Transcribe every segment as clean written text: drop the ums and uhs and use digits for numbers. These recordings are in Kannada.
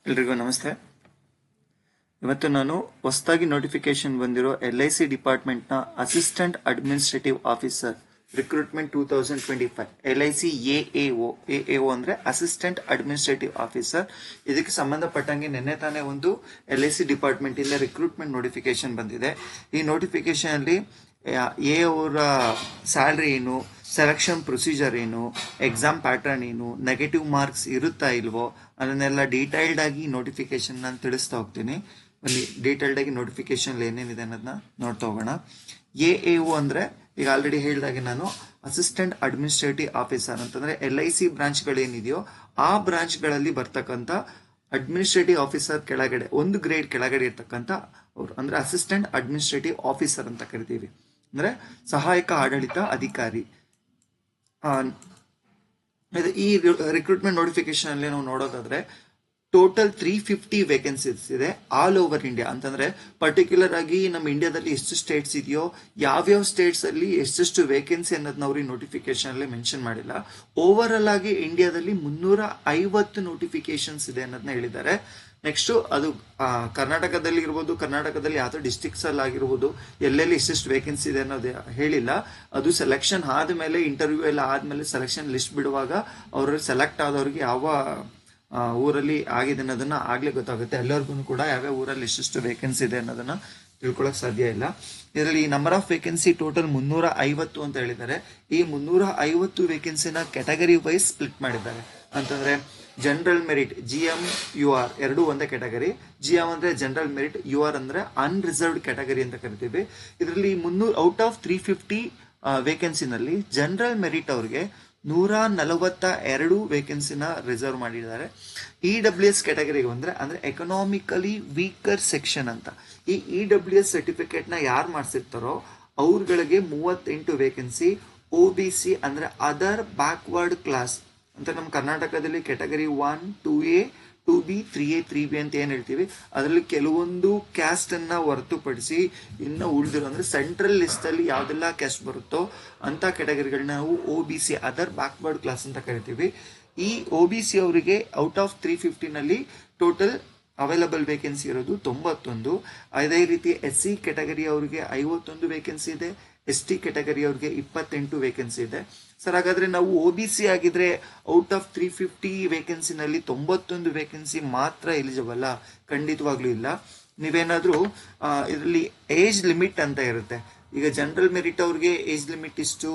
ಎಲ್ರಿಗೂ ನಮಸ್ತೆ. ಇವತ್ತು ನಾನು ಹೊಸದಾಗಿ ನೋಟಿಫಿಕೇಶನ್ ಬಂದಿರೋ LIC ಡಿಪಾರ್ಟ್ಮೆಂಟ್ನ assistant administrative officer recruitment 2025 LIC AAO ಅಂದರೆ ಅಸಿಸ್ಟೆಂಟ್ ಅಡ್ಮಿನಿಸ್ಟ್ರೇಟಿವ್ ಆಫೀಸರ್. ಇದಕ್ಕೆ ಸಂಬಂಧಪಟ್ಟಂಗೆ ನಿನ್ನೆ ತಾನೇ ಒಂದು LIC ಡಿಪಾರ್ಟ್ಮೆಂಟ್ ಇಂದ ರಿಕ್ರೂಟ್ಮೆಂಟ್ ನೋಟಿಫಿಕೇಶನ್ ಬಂದಿದೆ. ಈ ನೋಟಿಫಿಕೇಶನ್ ಅಲ್ಲಿ ಅವರ ಸ್ಯಾಲ್ರಿ ಏನು, ಸೆಲೆಕ್ಷನ್ ಪ್ರೊಸೀಜರ್ ಏನು, ಎಕ್ಸಾಮ್ ಪ್ಯಾಟರ್ನ್ ಏನು, ನೆಗೆಟಿವ್ ಮಾರ್ಕ್ಸ್ ಇರುತ್ತಾ ಇಲ್ವೋ ಅದನ್ನೆಲ್ಲ ಡೀಟೈಲ್ಡ್ ಆಗಿ ನೋಟಿಫಿಕೇಶನ್ ನಾನು ತಿಳಿಸ್ತಾ ಹೋಗ್ತೀನಿ. ಅಲ್ಲಿ ಡೀಟೇಲ್ಡ್ ಆಗಿ ನೋಟಿಫಿಕೇಶನ್ ಏನೇನಿದೆ ಅನ್ನೋದನ್ನ ನೋಡ್ತಾ ಹೋಗೋಣ. AAO ಅಂದ್ರೆ ಈಗ ಆಲ್ರೆಡಿ ಹೇಳಿದಾಗೆ ನಾನು ಅಸಿಸ್ಟೆಂಟ್ ಅಡ್ಮಿನಿಸ್ಟ್ರೇಟಿವ್ ಆಫೀಸರ್ ಅಂತಂದ್ರೆ LIC ಬ್ರಾಂಚ್ಗಳೇನಿದೆಯೋ ಆ ಬ್ರಾಂಚ್ಗಳಲ್ಲಿ ಬರ್ತಕ್ಕಂಥ ಅಡ್ಮಿನಿಸ್ಟ್ರೇಟಿವ್ ಆಫೀಸರ್ ಕೆಳಗಡೆ ಒಂದು ಗ್ರೇಡ್ ಕೆಳಗಡೆ ಇರ್ತಕ್ಕಂಥ ಅವರು ಅಂದ್ರೆ ಅಸಿಸ್ಟೆಂಟ್ ಅಡ್ಮಿನಿಸ್ಟ್ರೇಟಿವ್ ಆಫೀಸರ್ ಅಂತ ಕರಿತೀವಿ. ಅಂದ್ರೆ ಸಹಾಯಕ ಆಡಳಿತ ಅಧಿಕಾರಿ. ಈ ರಿಕ್ರೂಟ್ಮೆಂಟ್ ನೋಟಿಫಿಕೇಶನ್ ಅಲ್ಲಿ ನಾವು ನೋಡೋದಾದ್ರೆ ಟೋಟಲ್ 350 ವೇಕೆನ್ಸೀಸ್ ಇದೆ ಆಲ್ ಓವರ್ ಇಂಡಿಯಾ. ಅಂತಂದ್ರೆ ಪರ್ಟಿಕ್ಯುಲರ್ ಆಗಿ ನಮ್ಮ ಇಂಡಿಯಾದಲ್ಲಿ ಎಷ್ಟು ಸ್ಟೇಟ್ಸ್ ಇದೆಯೋ ಯಾವ್ಯಾವ ಸ್ಟೇಟ್ಸ್ ಅಲ್ಲಿ ಎಷ್ಟೆಷ್ಟು ವೇಕೆನ್ಸಿ ಅನ್ನೋದನ್ನ ಅವ್ರಿಗೆ ನೋಟಿಫಿಕೇಶನ್ ಅಲ್ಲಿ ಮೆನ್ಷನ್ ಮಾಡಿಲ್ಲ. ಓವರ್ ಆಲ್ ಆಗಿ ಇಂಡಿಯಾದಲ್ಲಿ 350 ನೋಟಿಫಿಕೇಶನ್ಸ್ ಇದೆ ಅನ್ನೋದನ್ನ ಹೇಳಿದ್ದಾರೆ. ನೆಕ್ಸ್ಟ್ ಅದು ಕರ್ನಾಟಕದಲ್ಲಿ ಇರ್ಬೋದು, ಕರ್ನಾಟಕದಲ್ಲಿ ಯಾವ್ದೋ ಡಿಸ್ಟ್ರಿಕ್ಟ್ಸ್ ಅಲ್ಲಿ ಆಗಿರ್ಬೋದು, ಎಲ್ಲೆಲ್ಲಿ ಎಷ್ಟೆಷ್ಟು ವೇಕೆನ್ಸಿ ಇದೆ ಅನ್ನೋದು ಹೇಳಿಲ್ಲ. ಅದು ಸೆಲೆಕ್ಷನ್ ಆದ್ಮೇಲೆ ಇಂಟರ್ವ್ಯೂ ಎಲ್ಲ ಆದ್ಮೇಲೆ ಸೆಲೆಕ್ಷನ್ ಲಿಸ್ಟ್ ಬಿಡುವಾಗ ಅವ್ರ ಸೆಲೆಕ್ಟ್ ಆದವ್ರಿಗೆ ಯಾವ ಊರಲ್ಲಿ ಆಗಿದೆ ಅನ್ನೋದನ್ನ ಆಗ್ಲೇ ಗೊತ್ತಾಗುತ್ತೆ. ಎಲ್ಲರಿಗೂ ಕೂಡ ಯಾವ್ಯಾವ ಊರಲ್ಲಿ ಎಷ್ಟೆಷ್ಟು ವೇಕೆನ್ಸಿ ಇದೆ ಅನ್ನೋದನ್ನ ತಿಳ್ಕೊಳಕ್ ಸಾಧ್ಯ ಇಲ್ಲ. ಇದರಲ್ಲಿ ನಂಬರ್ ಆಫ್ ವೇಕೆನ್ಸಿ ಟೋಟಲ್ 350 ಅಂತ ಹೇಳಿದ್ದಾರೆ. ಈ 350 ವೇಕೆನ್ಸಿನ ಕ್ಯಾಟಗರಿ ವೈಸ್ ಸ್ಪ್ಲಿಟ್ ಮಾಡಿದ್ದಾರೆ. ಅಂತಂದ್ರೆ ಜನರಲ್ ಮೆರಿಟ್ GMUR ಎರಡು ಒಂದೇ ಕ್ಯಾಟಗರಿ. GM ಅಂದ್ರೆ ಜನರಲ್ ಮೆರಿಟ್, UR ಅಂದ್ರೆ ಅನ್ರಿಸರ್ವ್ಡ್ ಕ್ಯಾಟಗರಿ ಅಂತ ಕರಿತೀವಿ. ಇದರಲ್ಲಿ 300 ಔಟ್ ಆಫ್ 350 ವೇಕೆನ್ಸಿನಲ್ಲಿ ಜನರಲ್ ಮೆರಿಟ್ ಅವ್ರಿಗೆ 142 ವೇಕೆನ್ಸಿನ ರಿಸರ್ವ್ ಮಾಡಿದ್ದಾರೆ. EWS ಕ್ಯಾಟಗರಿಗೆ ಅಂದ್ರೆ ಎಕನಾಮಿಕಲಿ ವೀಕರ್ ಸೆಕ್ಷನ್ ಅಂತ. ಈ EWS ಸರ್ಟಿಫಿಕೇಟ್ ನ ಯಾರು ಮಾಡಿಸಿರ್ತಾರೋ ಅವ್ರಗಳಿಗೆ 38 ವೇಕೆನ್ಸಿ. OBC ಅಂದ್ರೆ ಅದರ್ ಬ್ಯಾಕ್ವರ್ಡ್ ಕ್ಲಾಸ್ ಅಂತ ನಮ್ಮ ಕರ್ನಾಟಕದಲ್ಲಿ category 1, 2A, 2B, 3A, 3B ಅಂತ ಏನ್ ಹೇಳ್ತೀವಿ, ಅದರಲ್ಲಿ ಕೆಲವೊಂದು ಕ್ಯಾಸ್ಟ್ ಅನ್ನ ಹೊರತುಪಡಿಸಿ ಇನ್ನು ಉಳಿದಿರೋ ಅಂದ್ರೆ ಸೆಂಟ್ರಲ್ ಲಿಸ್ಟ್ ಅಲ್ಲಿ ಯಾವ್ದೆಲ್ಲ ಕ್ಯಾಸ್ಟ್ ಬರುತ್ತೋ ಅಂತ ಕ್ಯಾಟಗರಿಗಳನ್ನ ನಾವು OBC ಅದರ್ ಬ್ಯಾಕ್ವರ್ಡ್ ಕ್ಲಾಸ್ ಅಂತ ಕರಿತೀವಿ. ಈ OBC ಅವರಿಗೆ ಔಟ್ ಆಫ್ 350 ನಲ್ಲಿ ಟೋಟಲ್ ಅವೈಲಬಲ್ ವೇಕೆನ್ಸಿ ಇರೋದು 91. ಅದೇ ರೀತಿ SC ಕ್ಯಾಟಗರಿ ಅವರಿಗೆ 51 ವೇಕೆನ್ಸಿ ಇದೆ. ST ಕ್ಯಾಟಗರಿ ಅವ್ರಿಗೆ 28 ವೇಕೆನ್ಸಿ ಇದೆ. ಸರ್ ಹಾಗಾದ್ರೆ ನಾವು OBC ಆಗಿದ್ರೆ ಔಟ್ ಆಫ್ 350 ವೇಕೆನ್ಸಿನಲ್ಲಿ 91 ವೇಕೆನ್ಸಿ ಮಾತ್ರ ಎಲಿಜಿಬಲ್? ಖಂಡಿತವಾಗ್ಲೂ ಇಲ್ಲ. ನೀವೇನಾದ್ರೂ ಇದರಲ್ಲಿ ಏಜ್ ಲಿಮಿಟ್ ಅಂತ ಇರುತ್ತೆ. ಈಗ ಜನರಲ್ ಮೆರಿಟ್ ಅವ್ರಿಗೆ ಏಜ್ ಲಿಮಿಟ್ ಇಷ್ಟು,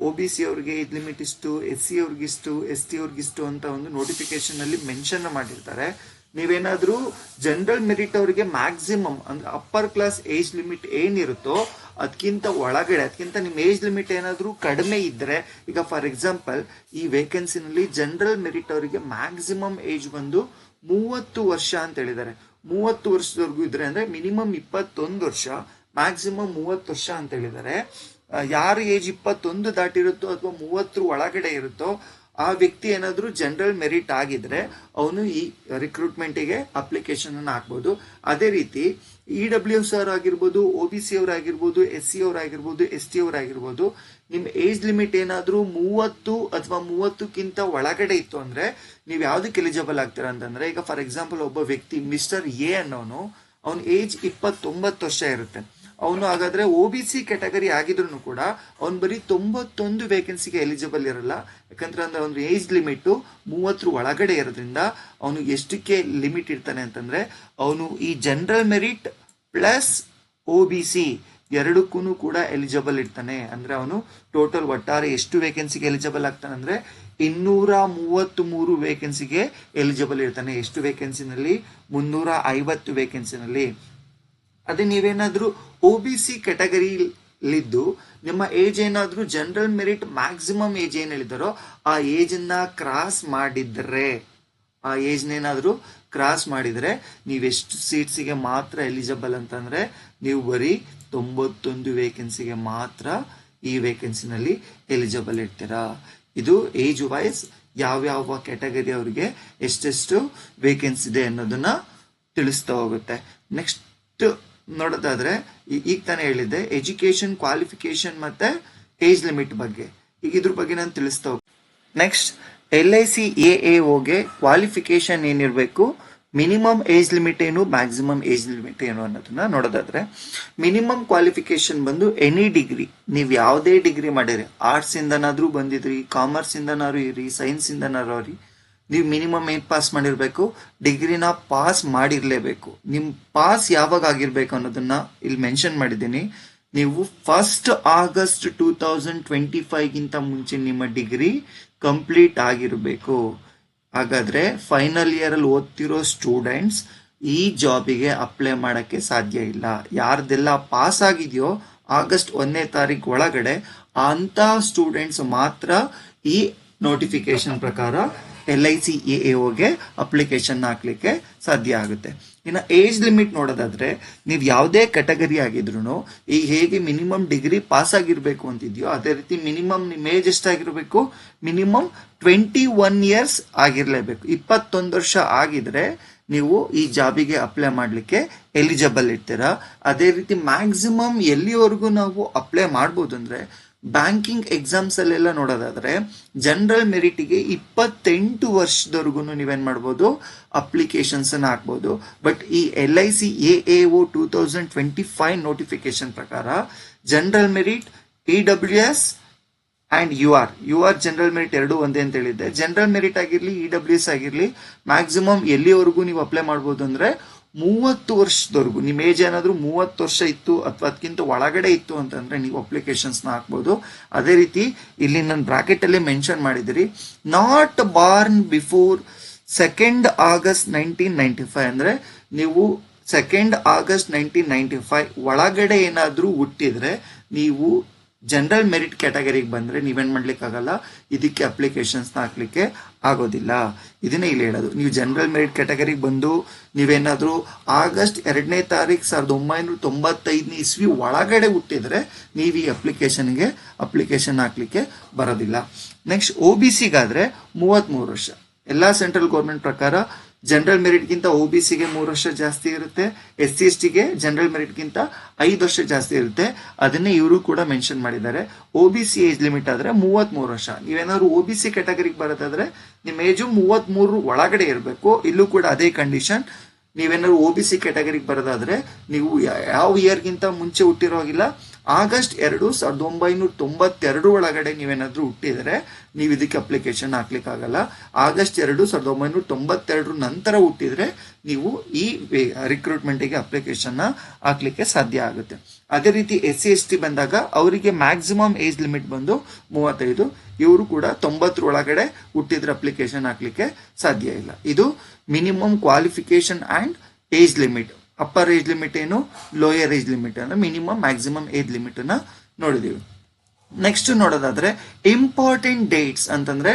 OBC ಅವ್ರಿಗೆ ಏಜ್ ಲಿಮಿಟ್ ಇಷ್ಟು, SC ಅವ್ರಿಗಿಷ್ಟು, ST ಅವ್ರಿಗಿಷ್ಟು ಅಂತ ಒಂದು ನೋಟಿಫಿಕೇಶನ್ ಅಲ್ಲಿ ಮೆನ್ಷನ್ ಮಾಡಿರ್ತಾರೆ. ನೀವೇನಾದ್ರೂ ಜನರಲ್ ಮೆರಿಟ್ ಅವರಿಗೆ ಮ್ಯಾಕ್ಸಿಮಮ್ ಅಂದ್ರೆ ಅಪ್ಪರ್ ಕ್ಲಾಸ್ ಏಜ್ ಲಿಮಿಟ್ ಏನಿರುತ್ತೋ ಅದಕ್ಕಿಂತ ಒಳಗಡೆ, ಅದಕ್ಕಿಂತ ನಿಮ್ಮ ಏಜ್ ಲಿಮಿಟ್ ಏನಾದ್ರೂ ಕಡಿಮೆ ಇದ್ರೆ, ಈಗ ಫಾರ್ ಎಕ್ಸಾಂಪಲ್ ಈ ವೇಕೆನ್ಸಿನಲ್ಲಿ ಜನರಲ್ ಮೆರಿಟ್ ಅವರಿಗೆ ಮ್ಯಾಕ್ಸಿಮಮ್ ಏಜ್ ಬಂದು 30 ವರ್ಷ ಅಂತ ಹೇಳಿದ್ದಾರೆ. 30 ವರ್ಷದವರೆಗೂ ಇದ್ರೆ ಅಂದ್ರೆ ಮಿನಿಮಮ್ 21 ವರ್ಷ, ಮ್ಯಾಕ್ಸಿಮಮ್ 30 ವರ್ಷ ಅಂತ ಹೇಳಿದ್ದಾರೆ. ಯಾರು ಏಜ್ 21 ದಾಟಿರುತ್ತೋ ಅಥವಾ 30 ಒಳಗಡೆ ಇರುತ್ತೋ ಆ ವ್ಯಕ್ತಿ ಏನಾದ್ರೂ ಜನರಲ್ ಮೆರಿಟ್ ಆಗಿದ್ರೆ ಅವನು ಈ ರಿಕ್ರೂಟ್ಮೆಂಟಿಗೆ ಅಪ್ಲಿಕೇಶನ್ ಅನ್ನು ಹಾಕ್ಬೋದು. ಅದೇ ರೀತಿ EWS ಆಗಿರ್ಬೋದು, OBC ಅವರಾಗಿರ್ಬೋದು, SC ಅವರಾಗಿರ್ಬೋದು, ST ಅವರಾಗಿರ್ಬೋದು, ನಿಮ್ ಏಜ್ ಲಿಮಿಟ್ ಏನಾದ್ರೂ 30 ಅಥವಾ 30ಕ್ಕಿಂತ ಒಳಗಡೆ ಇತ್ತು ಅಂದ್ರೆ ನೀವು ಯಾವ್ದಕ್ಕೆ ಎಲಿಜಿಬಲ್ ಆಗ್ತೀರಾ ಅಂತಂದ್ರೆ, ಈಗ ಫಾರ್ ಎಕ್ಸಾಂಪಲ್ ಒಬ್ಬ ವ್ಯಕ್ತಿ ಮಿಸ್ಟರ್ A ಅನ್ನೋನು, ಅವನ ಏಜ್ 29 ವರ್ಷ ಇರುತ್ತೆ. ಅವನು ಹಾಗಾದ್ರೆ OBC ಕ್ಯಾಟಗರಿ ಆಗಿದ್ರು ಕೂಡ ಅವ್ನು ಬರೀ 91 ವೇಕೆನ್ಸಿಗೆ ಎಲಿಜಿಬಲ್ ಇರಲ್ಲ. ಯಾಕಂದ್ರೆ ಅಂದ್ರೆ ಅವ್ನ ಏಜ್ ಲಿಮಿಟ್ 30 ಒಳಗಡೆ ಇರೋದ್ರಿಂದ ಅವನು ಎಷ್ಟಕ್ಕೆ ಲಿಮಿಟ್ ಇರ್ತಾನೆ ಅಂತಂದ್ರೆ, ಅವನು ಈ ಜನರಲ್ ಮೆರಿಟ್ ಪ್ಲಸ್ OBC ಎರಡಕ್ಕೂ ಕೂಡ ಎಲಿಜಿಬಲ್ ಇರ್ತಾನೆ. ಅಂದ್ರೆ ಅವನು ಟೋಟಲ್ ಒಟ್ಟಾರೆ ಎಷ್ಟು ವೇಕೆನ್ಸಿಗೆ ಎಲಿಜಿಬಲ್ ಆಗ್ತಾನೆ ಅಂದ್ರೆ 233 ವೇಕೆನ್ಸಿಗೆ ಎಲಿಜಿಬಲ್ ಇರ್ತಾನೆ. ಎಷ್ಟು ವೇಕೆನ್ಸಿನಲ್ಲಿ? 350 ವೇಕೆನ್ಸಿನಲ್ಲಿ. ಅದೇ ನೀವೇನಾದ್ರೂ OBC ಕ್ಯಾಟಗರಿಲಿದ್ದು ನಿಮ್ಮ ಏಜ್ ಏನಾದ್ರೂ ಜನರಲ್ ಮೆರಿಟ್ ಮ್ಯಾಕ್ಸಿಮಮ್ ಏಜ್ ಏನ್ ಹೇಳಿದಾರೋ ಆ ಏಜ್ ಅನ್ನ ಕ್ರಾಸ್ ಮಾಡಿದ್ರೆ, ಆ ಏಜ್ನೇನಾದ್ರೂ ಕ್ರಾಸ್ ಮಾಡಿದ್ರೆ ನೀವೆಷ್ಟು ಸೀಟ್ಸಿಗೆ ಮಾತ್ರ ಎಲಿಜಿಬಲ್ ಅಂತಂದ್ರೆ ನೀವು ಬರೀ 91 ವೇಕೆನ್ಸಿಗೆ ಮಾತ್ರ ಈ ವೇಕೆನ್ಸಿನಲ್ಲಿ ಎಲಿಜಿಬಲ್ ಇರ್ತೀರಾ. ಇದು ಏಜ್ ವೈಸ್ ಯಾವ್ಯಾವ ಕ್ಯಾಟಗರಿ ಅವರಿಗೆ ಎಷ್ಟೆಷ್ಟು ವೇಕೆನ್ಸಿ ಇದೆ ಅನ್ನೋದನ್ನ ತಿಳಿಸ್ತಾ ಹೋಗುತ್ತೆ. ನೆಕ್ಸ್ಟ್ ನೋಡೋದಾದ್ರೆ ಈಗ ತಾನೇ ಹೇಳಿದ್ದೆ ಎಜುಕೇಶನ್ ಕ್ವಾಲಿಫಿಕೇಶನ್ ಮತ್ತೆ ಏಜ್ ಲಿಮಿಟ್ ಬಗ್ಗೆ. ಈಗ ಇದ್ರ ಬಗ್ಗೆ ನಾನು ತಿಳಿಸ್ತಾ ಹೋಗ್ತೀನಿ. ನೆಕ್ಸ್ಟ್ LIC AAOಗೆ ಕ್ವಾಲಿಫಿಕೇಶನ್ ಏನಿರಬೇಕು, ಮಿನಿಮಮ್ ಏಜ್ ಲಿಮಿಟ್ ಏನು, ಮ್ಯಾಕ್ಸಿಮಮ್ ಏಜ್ ಲಿಮಿಟ್ ಏನು ಅನ್ನೋದನ್ನ ನೋಡೋದಾದ್ರೆ, ಮಿನಿಮಮ್ ಕ್ವಾಲಿಫಿಕೇಶನ್ ಬಂದು ಎನಿ ಡಿಗ್ರಿ, ನೀವು ಯಾವುದೇ ಡಿಗ್ರಿ ಮಾಡಿರಿ, ಆರ್ಟ್ಸ್ ಇಂದನಾದ್ರೂ ಬಂದಿದ್ರಿ, ಕಾಮರ್ಸ್ ಇಂದನಾದ್ರು ಇರಿ, ಸೈನ್ಸ್ ಇಂದನಾದ್ರು ಇರಿ, ನೀವು ಮಿನಿಮಮ್ ಏನು ಪಾಸ್ ಮಾಡಿರ್ಬೇಕು, ಡಿಗ್ರಿನ ಪಾಸ್ ಮಾಡಿರ್ಲೇಬೇಕು. ನಿಮ್ ಪಾಸ್ ಯಾವಾಗ ಆಗಿರ್ಬೇಕು ಅನ್ನೋದನ್ನ ಇಲ್ಲಿ ಮೆನ್ಷನ್ ಮಾಡಿದ್ದೀನಿ. ನೀವು 1 ಆಗಸ್ಟ್ 2025 ಗಿಂತ ಮುಂಚೆ ನಿಮ್ಮ ಡಿಗ್ರಿ ಕಂಪ್ಲೀಟ್ ಆಗಿರಬೇಕು. ಹಾಗಾದ್ರೆ ಫೈನಲ್ ಇಯರ್ ಅಲ್ಲಿ ಓದ್ತಿರೋ ಸ್ಟೂಡೆಂಟ್ಸ್ ಈ ಜಾಬಿಗೆ ಅಪ್ಲೈ ಮಾಡಕ್ಕೆ ಸಾಧ್ಯ ಇಲ್ಲ. ಯಾರ್ದೆಲ್ಲ ಪಾಸ್ ಆಗಿದೆಯೋ ಆಗಸ್ಟ್ 1ನೇ ತಾರೀಕು ಒಳಗಡೆ ಅಂತ ಸ್ಟೂಡೆಂಟ್ಸ್ ಮಾತ್ರ ಈ ನೋಟಿಫಿಕೇಶನ್ ಪ್ರಕಾರ LIC AAOಗೆ ಅಪ್ಲಿಕೇಶನ್ ಹಾಕ್ಲಿಕ್ಕೆ ಸಾಧ್ಯ ಆಗುತ್ತೆ. ಇನ್ನು ಏಜ್ ಲಿಮಿಟ್ ನೋಡೋದಾದ್ರೆ, ನೀವು ಯಾವುದೇ ಕ್ಯಾಟಗರಿ ಆಗಿದ್ರು ಈಗ ಹೇಗೆ ಮಿನಿಮಮ್ ಡಿಗ್ರಿ ಪಾಸ್ ಆಗಿರ್ಬೇಕು ಅಂತಿದ್ಯೋ ಅದೇ ರೀತಿ ಮಿನಿಮಮ್ ನಿಮ್ಮ ಏಜ್ ಎಷ್ಟಾಗಿರ್ಬೇಕು, ಮಿನಿಮಮ್ 21 ಇಯರ್ಸ್ ಆಗಿರ್ಲೇಬೇಕು. 21 ವರ್ಷ ಆಗಿದ್ರೆ ನೀವು ಈ ಜಾಬಿಗೆ ಅಪ್ಲೈ ಮಾಡಲಿಕ್ಕೆ ಎಲಿಜಿಬಲ್ ಇರ್ತೀರಾ. ಅದೇ ರೀತಿ ಮ್ಯಾಕ್ಸಿಮಮ್ ಎಲ್ಲಿವರೆಗೂ ನಾವು ಅಪ್ಲೈ ಮಾಡ್ಬೋದು ಅಂದ್ರೆ, ಬ್ಯಾಂಕಿಂಗ್ ಎಕ್ಸಾಮ್ಸ್ ಅಲ್ಲೆಲ್ಲ ನೋಡೋದಾದ್ರೆ ಜನರಲ್ ಮೆರಿಟಿಗೆ 28 ವರ್ಷದವರೆಗೂ ನೀವೇನ್ ಮಾಡ್ಬೋದು, ಅಪ್ಲಿಕೇಶನ್ಸ್ ಅನ್ನ ಹಾಕ್ಬೋದು. ಬಟ್ ಈ LIC AAO 2025 ನೋಟಿಫಿಕೇಶನ್ ಪ್ರಕಾರ general merit, EWS and UR general merit ಎರಡು ಒಂದೇ ಅಂತ ಹೇಳಿದ್ದೆ. ಜನರಲ್ ಮೆರಿಟ್ ಆಗಿರ್ಲಿ, EWS ಆಗಿರ್ಲಿ, ಮ್ಯಾಕ್ಸಿಮಮ್ ಎಲ್ಲಿವರೆಗೂ ನೀವು ಅಪ್ಲೈ ಮಾಡ್ಬೋದು ಅಂದ್ರೆ 30 ವರ್ಷದವರೆಗೂ. ನಿಮ್ಮ ಏಜ್ ಏನಾದರೂ 30 ವರ್ಷ ಇತ್ತು ಅಥವಾ ಅದಕ್ಕಿಂತ ಒಳಗಡೆ ಇತ್ತು ಅಂತಂದ್ರೆ ನೀವು ಅಪ್ಲಿಕೇಶನ್ಸ್ನ ಹಾಕ್ಬೋದು. ಅದೇ ರೀತಿ ಇಲ್ಲಿ ನಾನು ಬ್ರಾಕೆಟ್ ಅಲ್ಲಿ ಮೆನ್ಷನ್ ಮಾಡಿದಿರಿ, ನಾಟ್ ಬಾರ್ನ್ ಬಿಫೋರ್ 2 ಆಗಸ್ಟ್ 1995 ಅಂದ್ರೆ ನೀವು 2 ಆಗಸ್ಟ್ 1995 ಒಳಗಡೆ ಏನಾದರೂ ಹುಟ್ಟಿದ್ರೆ ನೀವು ಜನರಲ್ ಮೆರಿಟ್ ಕ್ಯಾಟಗರಿಗೆ ಬಂದ್ರೆ ನೀವೇನ್ ಮಾಡ್ಲಿಕ್ಕಾಗಲ್ಲ, ಇದಕ್ಕೆ ಅಪ್ಲಿಕೇಶನ್ಸ್ ಹಾಕ್ಲಿಕ್ಕೆ ಆಗೋದಿಲ್ಲ. ಇದನ್ನೇ ಇಲ್ಲಿ ಹೇಳೋದು. ನೀವು ಜನರಲ್ ಮೆರಿಟ್ ಕ್ಯಾಟಗರಿಗೆ ಬಂದು ನೀವೇನಾದ್ರೂ ಆಗಸ್ಟ್ 2ನೇ ತಾರೀಕು 1995 ಇಸ್ವಿ ಒಳಗಡೆ ಹುಟ್ಟಿದ್ರೆ ನೀವು ಈ ಅಪ್ಲಿಕೇಶನ್ ಹಾಕ್ಲಿಕ್ಕೆ ಬರೋದಿಲ್ಲ. ನೆಕ್ಸ್ಟ್ OBCಗಾದ್ರೆ 33 ವರ್ಷ. ಎಲ್ಲಾ ಸೆಂಟ್ರಲ್ ಗೌರ್ಮೆಂಟ್ ಪ್ರಕಾರ ಜನರಲ್ ಮೆರಿಟ್ಗಿಂತ OBCಗೆ 3 ವರ್ಷ ಜಾಸ್ತಿ ಇರುತ್ತೆ, SC/STಗೆ ಜನರಲ್ ಮೆರಿಟ್ಗಿಂತ 5 ವರ್ಷ ಜಾಸ್ತಿ ಇರುತ್ತೆ. ಅದನ್ನೇ ಇವರು ಕೂಡ ಮೆನ್ಷನ್ ಮಾಡಿದ್ದಾರೆ. OBC ಏಜ್ ಲಿಮಿಟ್ ಆದ್ರೆ 33 ವರ್ಷ. ನೀವೇನಾದ್ರು OBC ಕ್ಯಾಟಗರಿಗೆ ಬರೋದಾದ್ರೆ ನಿಮ್ಮ ಏಜು 33 ಒಳಗಡೆ ಇರಬೇಕು. ಇಲ್ಲೂ ಕೂಡ ಅದೇ ಕಂಡೀಷನ್. ನೀವೇನಾದ್ರು OBC ಕ್ಯಾಟಗರಿಗೆ ಬರೋದಾದ್ರೆ ನೀವು ಯಾವ ಇಯರ್ಗಿಂತ ಮುಂಚೆ ಹುಟ್ಟಿರೋಗಿಲ್ಲ, ಆಗಸ್ಟ್ 2, 1992 ಒಳಗಡೆ ನೀವೇನಾದ್ರೂ ಹುಟ್ಟಿದರೆ ನೀವು ಇದಕ್ಕೆ ಅಪ್ಲಿಕೇಶನ್ ಹಾಕ್ಲಿಕ್ಕೆ ಆಗಲ್ಲ. ಆಗಸ್ಟ್ 2, 1992 ನಂತರ ಹುಟ್ಟಿದ್ರೆ ನೀವು ಈ ರಿಕ್ರೂಟ್ಮೆಂಟ್ಗೆ ಅಪ್ಲಿಕೇಶನ್ ಹಾಕ್ಲಿಕ್ಕೆ ಸಾಧ್ಯ ಆಗುತ್ತೆ. ಅದೇ ರೀತಿ SC/ST ಬಂದಾಗ ಅವರಿಗೆ ಮ್ಯಾಕ್ಸಿಮಮ್ ಏಜ್ ಲಿಮಿಟ್ ಬಂದು 35. ಇವರು ಕೂಡ 90 ಒಳಗಡೆ ಹುಟ್ಟಿದ್ರೆ ಅಪ್ಲಿಕೇಶನ್ ಹಾಕ್ಲಿಕ್ಕೆ ಸಾಧ್ಯ ಇಲ್ಲ. ಇದು minimum qualification and age limit. Upper age limit ಏನು, ಲೋಯರ್ ಏಜ್ ಲಿಮಿಟ್ ಅಂದ್ರೆ ಮಿನಿಮಮ್ ಮ್ಯಾಕ್ಸಿಮಮ್ ಏಜ್ ಲಿಮಿಟ್ ಅನ್ನ ನೋಡಿದೀವಿ. ನೆಕ್ಸ್ಟ್ ನೋಡೋದಾದ್ರೆ ಇಂಪಾರ್ಟೆಂಟ್ ಡೇಟ್ಸ್ ಅಂತಂದ್ರೆ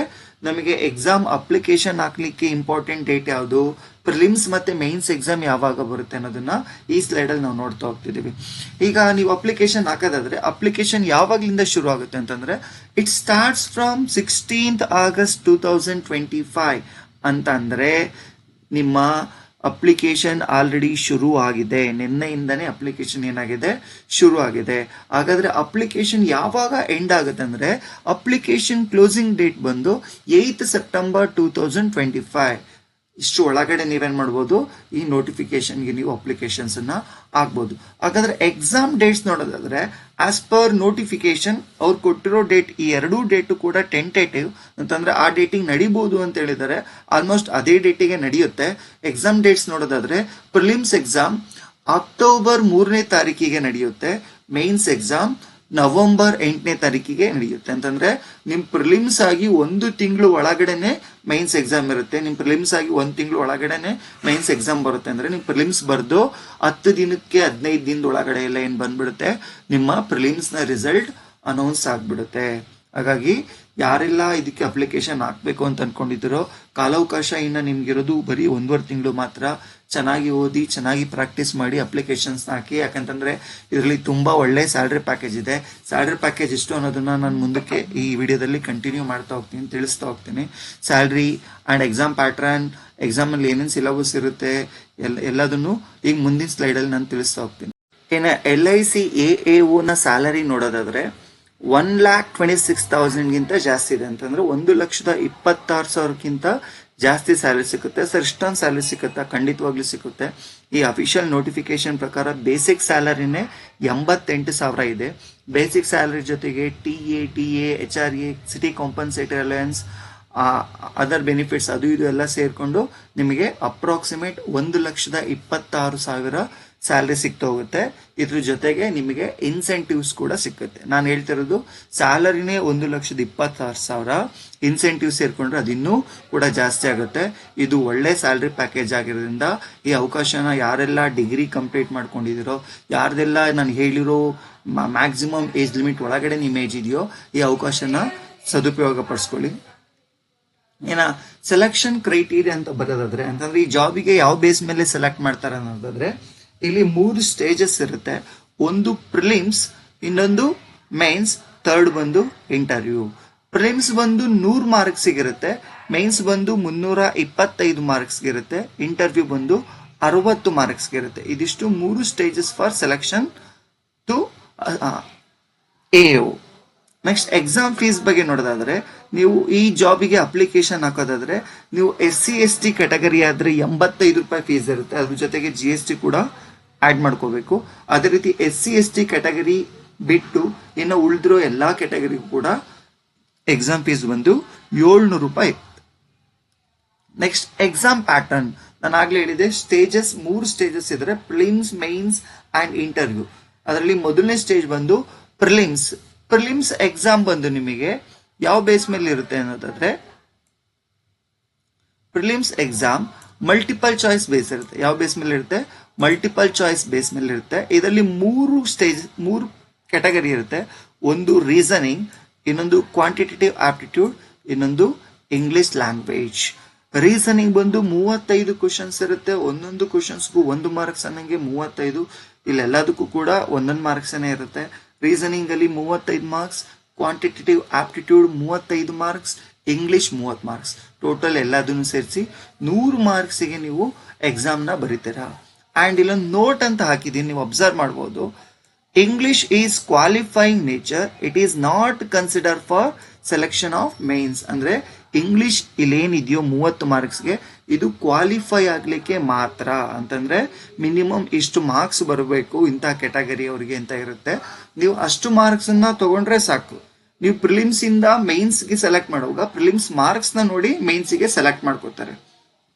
ನಮಗೆ ಎಕ್ಸಾಮ್ ಅಪ್ಲಿಕೇಶನ್ ಹಾಕ್ಲಿಕ್ಕೆ ಇಂಪಾರ್ಟೆಂಟ್ ಡೇಟ್ ಯಾವುದು, ಪ್ರಿಲಿಮ್ಸ್ ಮತ್ತೆ ಮೇನ್ಸ್ ಎಕ್ಸಾಮ್ ಯಾವಾಗ ಬರುತ್ತೆ ಅನ್ನೋದನ್ನ ಈ ಸ್ಲೈಡ್ ಅಲ್ಲಿ ನಾವು ನೋಡ್ತಾ ಹೋಗ್ತಿದೀವಿ. ಈಗ ನೀವು ಅಪ್ಲಿಕೇಶನ್ ಹಾಕೋದಾದ್ರೆ ಅಪ್ಲಿಕೇಶನ್ ಯಾವಾಗ್ಲಿಂದ ಶುರು ಆಗುತ್ತೆ ಅಂತಂದ್ರೆ it starts from 16th August 2025 ಅಂತ ಅಂದ್ರೆ ನಿಮ್ಮ ಅಪ್ಲಿಕೇಶನ್ ಆಲ್ರೆಡಿ ಶುರು ಆಗಿದೆ. ನಿನ್ನೆಯಿಂದನೇ ಅಪ್ಲಿಕೇಶನ್ ಏನಾಗಿದೆ, ಶುರು ಆಗಿದೆ. ಹಾಗಾದ್ರೆ ಅಪ್ಲಿಕೇಶನ್ ಯಾವಾಗ ಎಂಡ್ ಆಗುತ್ತೆ ಅಂದ್ರೆ ಅಪ್ಲಿಕೇಶನ್ ಕ್ಲೋಸಿಂಗ್ ಡೇಟ್ ಬಂದು 8th ಸೆಪ್ಟೆಂಬರ್ 2025. ಇಷ್ಟು ಒಳಗಡೆ ನೀವೇನ್ ಮಾಡ್ಬೋದು, ಈ ನೋಟಿಫಿಕೇಶನ್ಗೆ ನೀವು ಅಪ್ಲಿಕೇಶನ್ಸ್ ಅನ್ನ ಹಾಕ್ಬೋದು. ಹಾಗಾದ್ರೆ ಎಕ್ಸಾಮ್ ಡೇಟ್ಸ್ ನೋಡೋದಾದ್ರೆ ಆಸ್ ಪರ್ ನೋಟಿಫಿಕೇಶನ್ ಅವ್ರು ಕೊಟ್ಟಿರೋ ಡೇಟ್, ಈ ಎರಡೂ ಡೇಟು ಕೂಡ ಟೆಂಟೇಟಿವ್ ಅಂತಂದ್ರೆ ಆ ಡೇಟಿಗೆ ನಡಿಬಹುದು ಅಂತ ಹೇಳಿದ್ದಾರೆ. ಆಲ್ಮೋಸ್ಟ್ ಅದೇ ಡೇಟಿಗೆ ನಡೆಯುತ್ತೆ. ಎಕ್ಸಾಮ್ ಡೇಟ್ಸ್ ನೋಡೋದಾದ್ರೆ ಪ್ರಿಲಿಮ್ಸ್ ಎಕ್ಸಾಮ್ ಅಕ್ಟೋಬರ್ 3ನೇ ತಾರೀಕಿಗೆ ನಡೆಯುತ್ತೆ, ಮೇನ್ಸ್ ಎಕ್ಸಾಮ್ ನವೆಂಬರ್ 8ನೇ ತಾರೀಕಿಗೆ ನಡೆಯುತ್ತೆ. ಅಂತಂದ್ರೆ ನಿಮ್ ಪ್ರಿಲಿಮ್ಸ್ ಆಗಿ 1 ತಿಂಗಳು ಒಳಗಡೆನೆ ಮೈನ್ಸ್ ಎಕ್ಸಾಮ್ ಇರುತ್ತೆ. ನಿಮ್ ಪ್ರಿಲಿಮ್ಸ್ ಆಗಿ 1 ತಿಂಗಳು ಒಳಗಡೆನೆ ಮೈನ್ಸ್ ಎಕ್ಸಾಮ್ ಬರುತ್ತೆ. ಅಂದ್ರೆ ನಿಮ್ ಪ್ರಿಲಿಮ್ಸ್ ಬರ್ದು 10 ದಿನಕ್ಕೆ 15 ದಿನದ ಒಳಗಡೆ ಎಲ್ಲ ಏನ್ ಬಂದ್ಬಿಡುತ್ತೆ, ನಿಮ್ಮ ಪ್ರಿಲಿಮ್ಸ್ ನ ರಿಸಲ್ಟ್ ಅನೌನ್ಸ್ ಆಗ್ಬಿಡುತ್ತೆ. ಹಾಗಾಗಿ ಯಾರೆಲ್ಲ ಇದಕ್ಕೆ ಅಪ್ಲಿಕೇಶನ್ ಹಾಕ್ಬೇಕು ಅಂತ ಅನ್ಕೊಂಡಿದ್ದೀರೋ ಕಾಲಾವಕಾಶ ಇನ್ನ ನಿಮ್ಗಿರೋದು ಬರೀ 1.5 ತಿಂಗಳು ಮಾತ್ರ. ಚೆನ್ನಾಗಿ ಓದಿ, ಚೆನ್ನಾಗಿ ಪ್ರಾಕ್ಟೀಸ್ ಮಾಡಿ ಅಪ್ಲಿಕೇಶನ್ಸ್ ಹಾಕಿ. ಯಾಕಂತಂದ್ರೆ ಇದರಲ್ಲಿ ತುಂಬಾ ಒಳ್ಳೆ ಸ್ಯಾಲ್ರಿ ಪ್ಯಾಕೇಜ್ ಇದೆ. ಸ್ಯಾಲ್ರಿ ಪ್ಯಾಕೇಜ್ ಎಷ್ಟು ಅನ್ನೋದನ್ನ ನಾನು ಮುಂದಕ್ಕೆ ಈ ವಿಡಿಯೋದಲ್ಲಿ ಕಂಟಿನ್ಯೂ ಮಾಡ್ತಾ ಹೋಗ್ತೀನಿ, ತಿಳಿಸ್ತಾ ಹೋಗ್ತೀನಿ. Salary and exam pattern, exam ಅಲ್ಲಿ ಏನೇನು ಸಿಲೆಬಸ್ ಇರುತ್ತೆ ಎಲ್ಲದನ್ನು ಈಗ ಮುಂದಿನ ಸ್ಲೈಡ್ ಅಲ್ಲಿ ನಾನು ತಿಳಿಸ್ತಾ ಹೋಗ್ತೀನಿ. ಇನ್ನು LIC AAO ನ ಸ್ಯಾಲರಿ ನೋಡೋದಾದ್ರೆ 1,26,000 ಗಿಂತ ಜಾಸ್ತಿ ಇದೆ. ಅಂತಂದ್ರೆ 1,26,000ಕ್ಕಿಂತ ಜಾಸ್ತಿ ಸ್ಯಾಲರಿ ಸಿಗುತ್ತೆ. ಸರ್ ಇಷ್ಟೊಂದು ಸ್ಯಾಲರಿ ಸಿಗುತ್ತಾ? ಖಂಡಿತವಾಗ್ಲೂ ಸಿಗುತ್ತೆ. ಈ ಅಫಿಷಿಯಲ್ ನೋಟಿಫಿಕೇಶನ್ ಪ್ರಕಾರ ಬೇಸಿಕ್ ಸ್ಯಾಲರಿನೇ 88,000 ಇದೆ. ಬೇಸಿಕ್ ಸ್ಯಾಲರಿ ಜೊತೆಗೆ T A HRA, city compensatory alliance, other benefits ಅದು ಇದು ಎಲ್ಲ ಸೇರಿಕೊಂಡು ನಿಮಗೆ ಅಪ್ರಾಕ್ಸಿಮೇಟ್ 1,26,000 ಸ್ಯಾಲ್ರಿ ಸಿಗ್ತಾ ಹೋಗುತ್ತೆ. ಇದ್ರ ಜೊತೆಗೆ ನಿಮಗೆ ಇನ್ಸೆಂಟಿವ್ಸ್ ಕೂಡ ಸಿಕ್ಕುತ್ತೆ. ನಾನು ಹೇಳ್ತಿರೋದು ಸ್ಯಾಲರಿನೇ 1,20,000, ಇನ್ಸೆಂಟಿವ್ ಸೇರ್ಕೊಂಡ್ರೆ ಅದಿನ್ನೂ ಕೂಡ ಜಾಸ್ತಿ ಆಗುತ್ತೆ. ಇದು ಒಳ್ಳೆ ಸ್ಯಾಲ್ರಿ ಪ್ಯಾಕೇಜ್ ಆಗಿರೋದ್ರಿಂದ ಈ ಅವಕಾಶನ ಯಾರೆಲ್ಲ ಡಿಗ್ರಿ ಕಂಪ್ಲೀಟ್ ಮಾಡ್ಕೊಂಡಿದ್ದೀರೋ, ಯಾರ್ದೆಲ್ಲ ನಾನು ಹೇಳಿರೋ ಮ್ಯಾಕ್ಸಿಮಮ್ ಏಜ್ ಲಿಮಿಟ್ ಒಳಗಡೆ ನಿಮ್ಮ ಏಜ್ ಇದೆಯೋ, ಈ ಅವಕಾಶನ ಸದುಪಯೋಗ ಪಡಿಸ್ಕೊಳ್ಳಿ. ಸೆಲೆಕ್ಷನ್ ಕ್ರೈಟೀರಿಯಾ ಅಂತ ಬರೋದಾದ್ರೆ, ಅಂತಂದ್ರೆ ಈ ಜಾಬಿಗೆ ಯಾವ ಬೇಸ್ ಮೇಲೆ ಸೆಲೆಕ್ಟ್ ಮಾಡ್ತಾರೆ ಅನ್ನೋದಾದ್ರೆ, ಇಲ್ಲಿ 3 ಸ್ಟೇಜಸ್ ಇರುತ್ತೆ. ಒಂದು ಪ್ರಿಲಿಮ್ಸ್, ಇನ್ನೊಂದು ಮೈನ್ಸ್, ಥರ್ಡ್ ಬಂದು ಇಂಟರ್ವ್ಯೂ. ಪ್ರಿಲಿಮ್ಸ್ ಬಂದು 100 ಮಾರ್ಕ್ಸ್ ಇರುತ್ತೆ, ಮೈನ್ಸ್ ಬಂದು 325 ಮಾರ್ಕ್ಸ್ ಇರುತ್ತೆ, ಇಂಟರ್ವ್ಯೂ ಬಂದು 60 ಮಾರ್ಕ್ಸ್ ಇರುತ್ತೆ. ಇದಿಷ್ಟು 3 stages for selection to AO. Next exam fees ಬಗ್ಗೆ ನೋಡೋದಾದ್ರೆ, ನೀವು ಈ ಜಾಬಿಗೆ ಅಪ್ಲಿಕೇಶನ್ ಹಾಕೋದಾದ್ರೆ ನೀವು SC/ST ಕ್ಯಾಟಗರಿ ಆದ್ರೆ 85 ರೂಪಾಯಿ ಫೀಸ್ ಇರುತ್ತೆ. ಅದ್ರ ಜೊತೆಗೆ GST ಕೂಡ ಆಡ್ ಮಾಡ್ಕೋಬೇಕು. ಅದೇ ರೀತಿ SC/ST ಕ್ಯಾಟಗರಿ ಬಿಟ್ಟು ಇನ್ನು ಉಳಿದಿರೋ ಎಲ್ಲಾ ಕ್ಯಾಟಗರಿಗೂ ಕೂಡ ಎಕ್ಸಾಮ್ ಫೀಸ್ ಬಂದು 700 ರೂಪಾಯಿ. ನೆಕ್ಸ್ಟ್ ಎಕ್ಸಾಮ್ ಪ್ಯಾಟರ್ನ್, ನಾನು ಆಗ್ಲೇ ಹೇಳಿದೆ ಸ್ಟೇಜಸ್ 3 ಸ್ಟೇಜಸ್ ಇದ್ರೆ, ಪ್ರಿಲಿಮ್ಸ್, ಮೈನ್ಸ್ ಅಂಡ್ ಇಂಟರ್ವ್ಯೂ. ಅದರಲ್ಲಿ ಮೊದಲನೇ ಸ್ಟೇಜ್ ಬಂದು ಪ್ರಿಲಿಮ್ಸ್. ಪ್ರಿಲಿಮ್ಸ್ ಎಕ್ಸಾಮ್ ಬಂದು ನಿಮಗೆ ಯಾವ ಬೇಸ್ ಮೇಲೆ ಇರುತ್ತೆ ಅನ್ನೋದಾದ್ರೆ, prelims exam multiple choice base ಇರುತ್ತೆ. ಯಾವ ಬೇಸ್ ಮೇಲೆ ಇರುತ್ತೆ? ಮಲ್ಟಿಪಲ್ ಚಾಯ್ಸ್ ಬೇಸ್ ಮೇಲೆ ಇರುತ್ತೆ. ಇದರಲ್ಲಿ 3 ಕ್ಯಾಟಗರಿ ಇರುತ್ತೆ. ಒಂದು ರೀಸನಿಂಗ್, ಇನ್ನೊಂದು ಕ್ವಾಂಟಿಟೇಟಿವ್ ಆಪ್ಟಿಟ್ಯೂಡ್, ಇನ್ನೊಂದು ಇಂಗ್ಲಿಷ್ ಲ್ಯಾಂಗ್ವೇಜ್. ರೀಸನಿಂಗ್ ಬಂದು 35 ಕ್ವಶನ್ಸ್ ಇರುತ್ತೆ. ಒಂದೊಂದು ಕ್ವಶನ್ಸ್ಗೂ 1 ಮಾರ್ಕ್ಸ್ ಅನ್ನಂಗೆ 35. ಇಲ್ಲೆಲ್ಲದಕ್ಕೂ ಕೂಡ 1 ಮಾರ್ಕ್ಸ್ ಇರುತ್ತೆ. ರೀಸನಿಂಗ್ ಅಲ್ಲಿ 35 marks, quantitative aptitude 35 marks, English 30 marks. Total ಎಲ್ಲದನ್ನು ಸೇರಿಸಿ 100 ಮಾರ್ಕ್ಸಿಗೆ ನೀವು ಎಕ್ಸಾಮ್ನ ಬರೀತೀರಾ. ಅಂಡ್ ಇಲ್ಲೊಂದು ನೋಟ್ ಅಂತ ಹಾಕಿದ್ದೀನಿ, ನೀವು ಅಬ್ಸರ್ವ್ ಮಾಡ್ಬೋದು. English is qualifying nature, it is not consider for selection of mains. ಅಂದ್ರೆ ಇಂಗ್ಲಿಷ್ ಇಲ್ಲೇನಿದೆಯೋ 30 ಮಾರ್ಕ್ಸ್ಗೆ ಇದು ಕ್ವಾಲಿಫೈ ಆಗ್ಲಿಕ್ಕೆ ಮಾತ್ರ. ಅಂತಂದ್ರೆ ಮಿನಿಮಮ್ ಇಷ್ಟು ಮಾರ್ಕ್ಸ್ ಬರಬೇಕು ಇಂಥ ಕ್ಯಾಟಗರಿ ಅವರಿಗೆ ಅಂತ ಇರುತ್ತೆ. ನೀವು ಅಷ್ಟು ಮಾರ್ಕ್ಸ್ ಅನ್ನ ತಗೊಂಡ್ರೆ ಸಾಕು. ನೀವು ಪ್ರಿಲಿಮ್ಸ್ ಇಂದ ಮೈನ್ಸ್ಗೆ ಸೆಲೆಕ್ಟ್ ಮಾಡುವಾಗ ಪ್ರಿಲಿಮ್ಸ್ ಮಾರ್ಕ್ಸ್ ನ ನೋಡಿ ಮೈನ್ಸ್ಗೆ ಸೆಲೆಕ್ಟ್ ಮಾಡ್ಕೋತಾರೆ.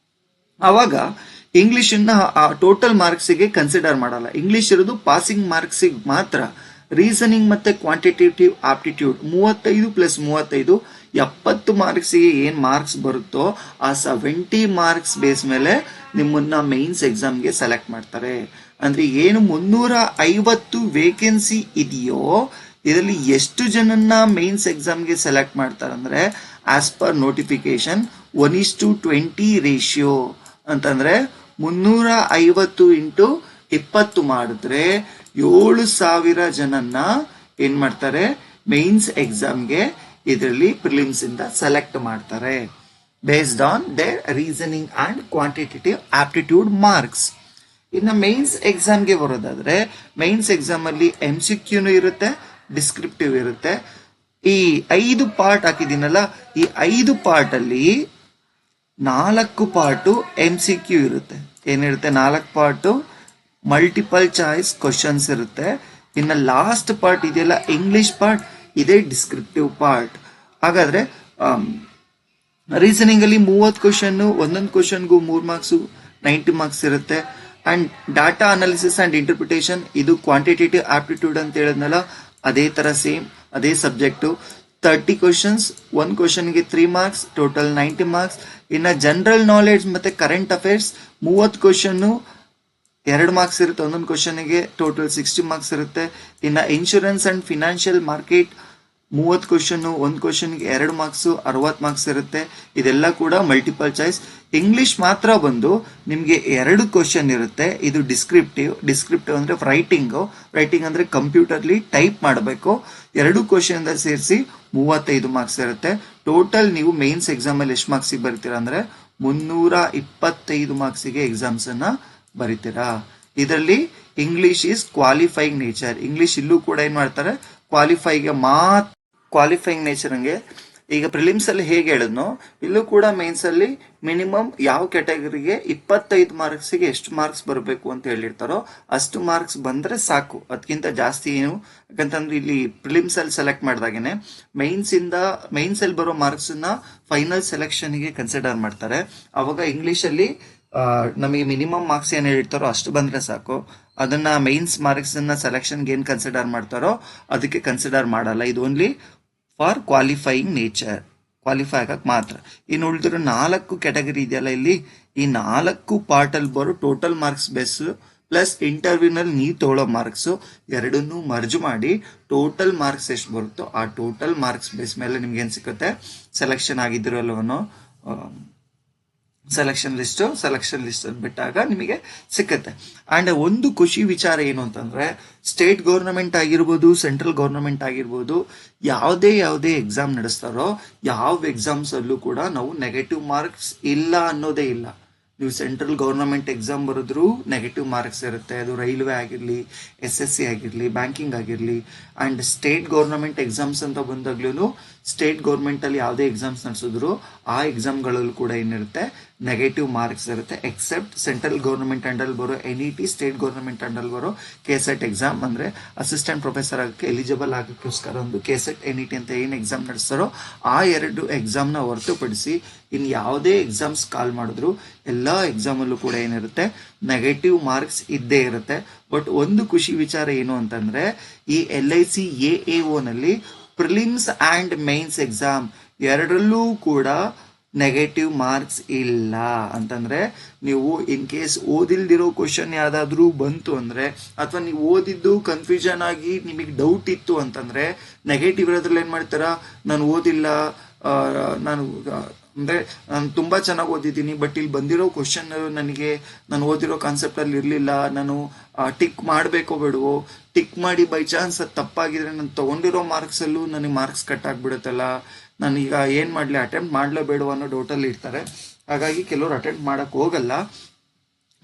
ಅವಾಗ ಇಂಗ್ಲಿಷ್ ಟೋಟಲ್ ಮಾರ್ಕ್ಸ್ಗೆ ಕನ್ಸಿಡರ್ ಮಾಡಲ್ಲ. ಇಂಗ್ಲಿಷ್ ಇರೋದು ಪಾಸಿಂಗ್ ಮಾರ್ಕ್ಸಿಗೆ ಮಾತ್ರ. ರೀಸನಿಂಗ್ ಮತ್ತೆ ಕ್ವಾಂಟಿಟೇಟಿವ್ ಆಪ್ಟಿಟ್ಯೂಡ್ 35 + 35 70 ಮಾರ್ಕ್ಸ್ಗೆ ಏನ್ ಮಾರ್ಕ್ಸ್ ಬರುತ್ತೋ ಆ 70 ಮಾರ್ಕ್ಸ್ ಬೇಸ್ ಮೇಲೆ ನಿಮ್ಮನ್ನ ಮೈನ್ಸ್ ಎಕ್ಸಾಮ್ಗೆ ಸೆಲೆಕ್ಟ್ ಮಾಡ್ತಾರೆ. ಅಂದ್ರೆ ಏನು 350 ವೇಕೆನ್ಸಿ ಇದೆಯೋ ಇದರಲ್ಲಿ ಎಷ್ಟು ಜನನ್ನ ಮೈನ್ಸ್ ಎಕ್ಸಾಮ್ಗೆ ಸೆಲೆಕ್ಟ್ ಮಾಡ್ತಾರೆ ಅಂದ್ರೆ, ಆಸ್ ಪರ್ ನೋಟಿಫಿಕೇಶನ್ 1:20 ರೇಷಿಯೋ. ಅಂತಂದ್ರೆ 350 × 20 ಮಾಡಿದ್ರೆ 7,000 ಜನನ್ನ ಏನ್ ಮಾಡ್ತಾರೆ ಮೈನ್ಸ್ ಎಕ್ಸಾಮ್ಗೆ ಇದರಲ್ಲಿ ಪ್ರಿಲಿಮ್ಸ್ ಇಂದ ಸೆಲೆಕ್ಟ್ ಮಾಡ್ತಾರೆ based on there reasoning and quantitative aptitude marks. ಇನ್ನು ಮೈನ್ಸ್ ಎಕ್ಸಾಮ್ಗೆ ಬರೋದಾದ್ರೆ, ಮೈನ್ಸ್ ಎಕ್ಸಾಮ್ ಅಲ್ಲಿ MCQನೂ ಇರುತ್ತೆ, ಡಿಸ್ಕ್ರಿಪ್ಟಿವ್ ಇರುತ್ತೆ. ಈ 5 ಪಾರ್ಟ್ ಹಾಕಿದ್ದೀನಲ್ಲ, ಈ 5 ಪಾರ್ಟ್ ಅಲ್ಲಿ 4 ಪಾರ್ಟು MCQ ಇರುತ್ತೆ. ಏನಿರುತ್ತೆ? 4 ಪಾರ್ಟು ಮಲ್ಟಿಪಲ್ ಚಾಯ್ಸ್ ಕ್ವಶನ್ಸ್ ಇರುತ್ತೆ. ಇನ್ನು ಲಾಸ್ಟ್ ಪಾರ್ಟ್ ಇದೆಯಲ್ಲ ಇಂಗ್ಲಿಷ್ ಪಾರ್ಟ್, ಇದೇ ಡಿಸ್ಕ್ರಿಪ್ಟಿವ್ ಪಾರ್ಟ್. ಹಾಗಾದ್ರೆ ರೀಸನಿಂಗ್ ಅಲ್ಲಿ 30 ಕ್ವಶನ್, ಒಂದೊಂದು ಕ್ವಶನ್ಗೂ 3 ಮಾರ್ಕ್ಸ್, 90 ಮಾರ್ಕ್ಸ್ ಇರುತ್ತೆ. And data analysis and interpretation, ಇದು ಕ್ವಾಂಟಿಟೇಟಿವ್ ಆಪ್ಟಿಟ್ಯೂಡ್ ಅಂತ ಹೇಳಿದ್ನಲ್ಲ, ಅದೇ ತರ ಸೇಮ್ ಅದೇ ಸಬ್ಜೆಕ್ಟು. 30 ಕ್ವಶನ್ಸ್, 1 ಕ್ವಶನ್ಗೆ 3 ಮಾರ್ಕ್ಸ್, ಟೋಟಲ್ 90 ಮಾರ್ಕ್ಸ್. ಇನ್ನು ಜನರಲ್ ನಾಲೆಡ್ಜ್ ಮತ್ತೆ ಕರೆಂಟ್ ಅಫೇರ್ಸ್ 30 ಕ್ವಶನ್, 2 ಮಾರ್ಕ್ಸ್ ಇರುತ್ತೆ. ಒಂದೊಂದು ಕ್ವಶನ್ಗೆ ಟೋಟಲ್ 60 ಮಾರ್ಕ್ಸ್ ಇರುತ್ತೆ. ಇನ್ನು insurance and financial market 30 question, 1 ಕ್ವಶನ್ಗೆ 2 ಮಾರ್ಕ್ಸ್, 60 ಮಾರ್ಕ್ಸ್ ಇರುತ್ತೆ. ಇದೆಲ್ಲ ಕೂಡ ಮಲ್ಟಿಪಲ್ ಚಾಯ್ಸ್. ಇಂಗ್ಲಿಷ್ ಮಾತ್ರ ಬಂದು ನಿಮಗೆ 2 ಕ್ವಶನ್ ಇರುತ್ತೆ. ಇದು ಡಿಸ್ಕ್ರಿಪ್ಟಿವ್ ಅಂದ್ರೆ ರೈಟಿಂಗ್ ಅಂದ್ರೆ ಕಂಪ್ಯೂಟರ್ಲಿ ಟೈಪ್ ಮಾಡಬೇಕು. 2 ಕ್ವಶನ್ ಸೇರಿಸಿ 35 ಮಾರ್ಕ್ಸ್ ಇರುತ್ತೆ. ಟೋಟಲ್ ನೀವು ಮೇನ್ಸ್ ಎಕ್ಸಾಮ್ ಅಲ್ಲಿ ಎಷ್ಟು ಮಾರ್ಕ್ಸ್ ಬರ್ತೀರಾ ಅಂದ್ರೆ 325 ಮಾರ್ಕ್ಸಿಗೆ ಎಕ್ಸಾಮ್ಸ್ ಅನ್ನ ಬರೀತೀರಾ. ಇದರಲ್ಲಿ English is qualifying nature. English ಇಲ್ಲೂ ಕೂಡ ಏನ್ ಮಾಡ್ತಾರೆ, ಕ್ವಾಲಿಫೈಯಿಂಗ್ ನೇಚರ್ಗೆ ಈಗ ಪ್ರಿಲಿಮ್ಸ್ ಅಲ್ಲಿ ಹೇಗೆ ಹೇಳಿದ್ನೋ ಇಲ್ಲೂ ಕೂಡ ಮೇನ್ಸ್ ಅಲ್ಲಿ ಮಿನಿಮಮ್ ಯಾವ ಕ್ಯಾಟಗರಿಗೆ 25 ಮಾರ್ಕ್ಸಿಗೆ ಎಷ್ಟು ಮಾರ್ಕ್ಸ್ ಬರಬೇಕು ಅಂತ ಹೇಳಿರ್ತಾರೋ ಅಷ್ಟು ಮಾರ್ಕ್ಸ್ ಬಂದ್ರೆ ಸಾಕು, ಅದಕ್ಕಿಂತ ಜಾಸ್ತಿ ಏನು. ಯಾಕಂತಂದ್ರೆ ಇಲ್ಲಿ ಪ್ರಿಲಿಮ್ಸ್ ಅಲ್ಲಿ ಸೆಲೆಕ್ಟ್ ಮಾಡಿದಾಗೇನೆ ಮೈನ್ಸ್ ಅಲ್ಲಿ ಬರೋ ಮಾರ್ಕ್ಸ್ ನ ಫೈನಲ್ ಸೆಲೆಕ್ಷನ್ ಗೆ ಕನ್ಸಿಡರ್ ಮಾಡ್ತಾರೆ. ಅವಾಗ ಇಂಗ್ಲಿಷ್ ಅಲ್ಲಿ ನಮಗೆ ಮಿನಿಮಮ್ ಮಾರ್ಕ್ಸ್ ಏನ್ ಹೇಳಿರ್ತಾರೋ ಅಷ್ಟು ಬಂದ್ರೆ ಸಾಕು, ಅದನ್ನ ಮೈನ್ಸ್ ಮಾರ್ಕ್ಸ್ ಅನ್ನ ಸೆಲೆಕ್ಷನ್ಗೆ ಏನ್ ಕನ್ಸಿಡರ್ ಮಾಡ್ತಾರೋ ಅದಕ್ಕೆ ಕನ್ಸಿಡರ್ ಮಾಡಲ್ಲ. ಇದು only for qualifying nature, qualify ಆಗಕ್ಕೆ ಮಾತ್ರ. ಇನ್ನು ಉಳಿದಿರೋ 4 ಕ್ಯಾಟಗರಿ ಇದೆಯಲ್ಲ, ಇಲ್ಲಿ ಈ 4 ಪಾರ್ಟ್ ಅಲ್ಲಿ ಬರೋ ಟೋಟಲ್ ಮಾರ್ಕ್ಸ್ ಬೇಸ್ ಪ್ಲಸ್ ಇಂಟರ್ವ್ಯೂನಲ್ಲಿ ನೀವು ತಗೊಳ್ಳೋ ಮಾರ್ಕ್ಸ್ ಎರಡನ್ನೂ ಮರ್ಜ್ ಮಾಡಿ ಟೋಟಲ್ ಮಾರ್ಕ್ಸ್ ಎಷ್ಟು ಬರುತ್ತೋ ಆ ಟೋಟಲ್ ಮಾರ್ಕ್ಸ್ ಬೇಸ್ ಮೇಲೆ ನಿಮ್ಗೆ ಏನ್ ಸಿಗುತ್ತೆ, ಸೆಲೆಕ್ಷನ್ ಆಗಿದ್ದಿರೋಲ್ಲವನ್ನೋ ಸೆಲೆಕ್ಷನ್ ಲಿಸ್ಟ್ ಬಿಟ್ಟಾಗ ನಿಮಗೆ ಸಿಕ್ಕತ್ತೆ. ಅಂಡ್ ಒಂದು ಖುಷಿ ವಿಚಾರ ಏನು ಅಂತಂದ್ರೆ, ಸ್ಟೇಟ್ ಗೌರ್ನಮೆಂಟ್ ಆಗಿರ್ಬೋದು, ಸೆಂಟ್ರಲ್ ಗೌರ್ನಮೆಂಟ್ ಆಗಿರ್ಬೋದು, ಯಾವುದೇ ಎಕ್ಸಾಮ್ ನಡೆಸ್ತಾರೋ ಯಾವ ಎಕ್ಸಾಮ್ಸ್ ಅಲ್ಲೂ ಕೂಡ ನಾವು ನೆಗೆಟಿವ್ ಮಾರ್ಕ್ಸ್ ಇಲ್ಲ ಅನ್ನೋದೇ ಇಲ್ಲ. ನೀವು ಸೆಂಟ್ರಲ್ ಗೌರ್ನಮೆಂಟ್ ಎಕ್ಸಾಮ್ ಬರೆದ್ರು ನೆಗೆಟಿವ್ ಮಾರ್ಕ್ಸ್ ಇರುತ್ತೆ, ಅದು ರೈಲ್ವೆ ಆಗಿರಲಿ, SSC ಆಗಿರಲಿ, ಬ್ಯಾಂಕಿಂಗ್ ಆಗಿರಲಿ. ಅಂಡ್ ಸ್ಟೇಟ್ ಗೌರ್ನಮೆಂಟ್ ಎಕ್ಸಾಮ್ಸ್ ಅಂತ ಬಂದಾಗ್ಲೂ ಸ್ಟೇಟ್ ಗೌರ್ಮೆಂಟ್ ಅಲ್ಲಿ ಯಾವುದೇ ಎಕ್ಸಾಮ್ಸ್ ನಡೆಸಿದ್ರು ಆ ಎಕ್ಸಾಮ್ಗಳಲ್ಲೂ ಕೂಡ ಏನಿರುತ್ತೆ, ನೆಗೆಟಿವ್ ಮಾರ್ಕ್ಸ್ ಇರುತ್ತೆ. ಎಕ್ಸೆಪ್ಟ್ ಸೆಂಟ್ರಲ್ ಗೌರ್ಮೆಂಟ್ ಅಂಡರ್ ಬರೋ NET, ಸ್ಟೇಟ್ ಗೌರ್ಮೆಂಟ್ ಅಂಡರ್ ಬರೋ KSET ಎಕ್ಸಾಮ್, ಅಂದ್ರೆ ಅಸಿಸ್ಟೆಂಟ್ ಪ್ರೊಫೆಸರ್ ಆಗಕ್ಕೆ ಎಲಿಜಿಬಲ್ ಆಗೋಕ್ಕೋಸ್ಕರ ಒಂದು KSET NET ಅಂತ ಏನು ಎಕ್ಸಾಮ್ ನಡೆಸ್ತಾರೋ ಆ 2 ಎಕ್ಸಾಮ್ನ ಹೊರತುಪಡಿಸಿ ಇನ್ನು ಯಾವುದೇ ಎಕ್ಸಾಮ್ಸ್ ಕಾಲ್ ಮಾಡಿದ್ರು ಎಲ್ಲ ಎಕ್ಸಾಮಲ್ಲೂ ಕೂಡ ಏನಿರುತ್ತೆ, ನೆಗೆಟಿವ್ ಮಾರ್ಕ್ಸ್ ಇದ್ದೇ ಇರುತ್ತೆ. ಬಟ್ ಒಂದು ಖುಷಿ ವಿಚಾರ ಏನು ಅಂತಂದ್ರೆ, ಈ LIC AAO ನಲ್ಲಿ ಪ್ರಿಲಿಮ್ಸ್ ಅಂಡ್ ಮೈನ್ಸ್ ಎಕ್ಸಾಮ್ ಎರಡರಲ್ಲೂ ಕೂಡ ನೆಗೆಟಿವ್ ಮಾರ್ಕ್ಸ್ ಇಲ್ಲ. ಅಂತಂದ್ರೆ ನೀವು ಇನ್ ಕೇಸ್ ಓದಿಲ್ದಿರೋ ಕ್ವಶನ್ ಯಾವ್ದಾದ್ರು ಬಂತು ಅಂದ್ರೆ, ಅಥವಾ ನೀವು ಓದಿದ್ದು ಕನ್ಫ್ಯೂಷನ್ ಆಗಿ ನಿಮಗೆ ಡೌಟ್ ಇತ್ತು ಅಂತಂದ್ರೆ, ನೆಗೆಟಿವ್ ಇರೋದ್ರಲ್ಲಿ ಏನ್ ಮಾಡ್ತಾರ, ನಾನು ಓದಿಲ್ಲ, ನಾನು ತುಂಬಾ ಚೆನ್ನಾಗಿ ಓದಿದ್ದೀನಿ ಬಟ್ ಇಲ್ಲಿ ಬಂದಿರೋ ಕ್ವಶನ್ ನನಗೆ ನಾನು ಓದಿರೋ ಕಾನ್ಸೆಪ್ಟ್ ಅಲ್ಲಿ ಇರ್ಲಿಲ್ಲ, ನಾನು ಟಿಕ್ ಮಾಡಬೇಕೋ ಬೇಡವೋ, ಟಿಕ್ ಮಾಡಿ ಬೈ ಚಾನ್ಸ್ ಅದು ತಪ್ಪಾಗಿದ್ರೆ ನಾನು ತಗೊಂಡಿರೋ ಮಾರ್ಕ್ಸ್ ಅಲ್ಲೂ ನನಗೆ ಮಾರ್ಕ್ಸ್ ಕಟ್ ಆಗ್ಬಿಡುತ್ತಲ್ಲ, ನಾನೀಗ ಏನ್ ಮಾಡ್ಲಿ, ಅಟೆಂಪ್ಟ್ ಮಾಡ್ಲೇಬೇಡವೋ ಅನ್ನೋ ಡೌಟಲ್ಲಿ ಇರ್ತಾರೆ. ಹಾಗಾಗಿ ಕೆಲವರು ಅಟೆಂಪ್ಟ್ ಮಾಡಕ್ ಹೋಗಲ್ಲ.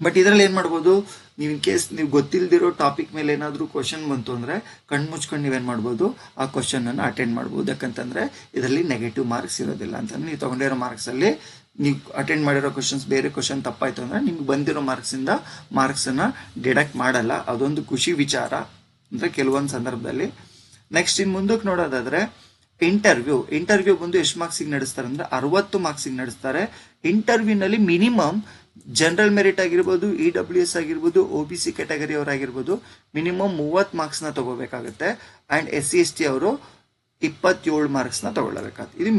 ಬಟ್ ಇದರಲ್ಲಿ ಏನ್ ಮಾಡ್ಬೋದು, ನೀವು ಇನ್ ಕೇಸ್ ನೀವು ಗೊತ್ತಿಲ್ದಿರೋ ಟಾಪಿಕ್ ಮೇಲೆ ಏನಾದರೂ ಕ್ವಶನ್ ಬಂತು ಅಂದ್ರೆ ಕಣ್ಣು ಮುಚ್ಕೊಂಡು ನೀವೇನ್ ಮಾಡ್ಬೋದು, ಆ ಕ್ವಶನ್ ಅನ್ನು ಅಟೆಂಡ್ ಮಾಡ್ಬೋದು. ಯಾಕಂತಂದ್ರೆ ಇದರಲ್ಲಿ ನೆಗೆಟಿವ್ ಮಾರ್ಕ್ಸ್ ಇರೋದಿಲ್ಲ. ಅಂತಂದ್ರೆ ನೀವು ತಗೊಂಡಿರೋ ಮಾರ್ಕ್ಸ್ ಅಲ್ಲಿ ನೀವು ಅಟೆಂಡ್ ಮಾಡಿರೋ ಕ್ವಶನ್ಸ್ ಬೇರೆ ಕ್ವಶನ್ ತಪ್ಪಾಯ್ತು ಅಂದ್ರೆ ನಿಮ್ಗೆ ಬಂದಿರೋ ಮಾರ್ಕ್ಸ್ ಅನ್ನ ಡಿಡಕ್ಟ್ ಮಾಡಲ್ಲ. ಅದೊಂದು ಖುಷಿ ವಿಚಾರ ಅಂದ್ರೆ ಕೆಲವೊಂದು ಸಂದರ್ಭದಲ್ಲಿ. ನೆಕ್ಸ್ಟ್ ಇನ್ ಮುಂದಕ್ಕೆ ನೋಡೋದಾದ್ರೆ ಇಂಟರ್ವ್ಯೂ ಬಂದು ಎಷ್ಟು ಮಾರ್ಕ್ಸಿಗೆ ನಡೆಸ್ತಾರೆ ಅಂದ್ರೆ 60 ಮಾರ್ಕ್ಸಿಗೆ ನಡೆಸ್ತಾರೆ. ಇಂಟರ್ವ್ಯೂನಲ್ಲಿ ಮಿನಿಮಮ್ ಜನರಲ್ ಮೆರಿಟ್ ಆಗಿರ್ಬೋದು, EWS ಆಗಿರ್ಬೋದು, OBC ಕ್ಯಾಟಗರಿ ಅವರಾಗಿರ್ಬೋದು ಮಿನಿಮಮ್ 30 ಮಾರ್ಕ್ಸ್ನ ತಗೋಬೇಕಾಗುತ್ತೆ. ಅಂಡ್ SC/ST ಅವರು 27 ಮಾರ್ಕ್ಸ್ನ ತಗೊಳ್ಳಬೇಕಾಗುತ್ತೆ. ಇದು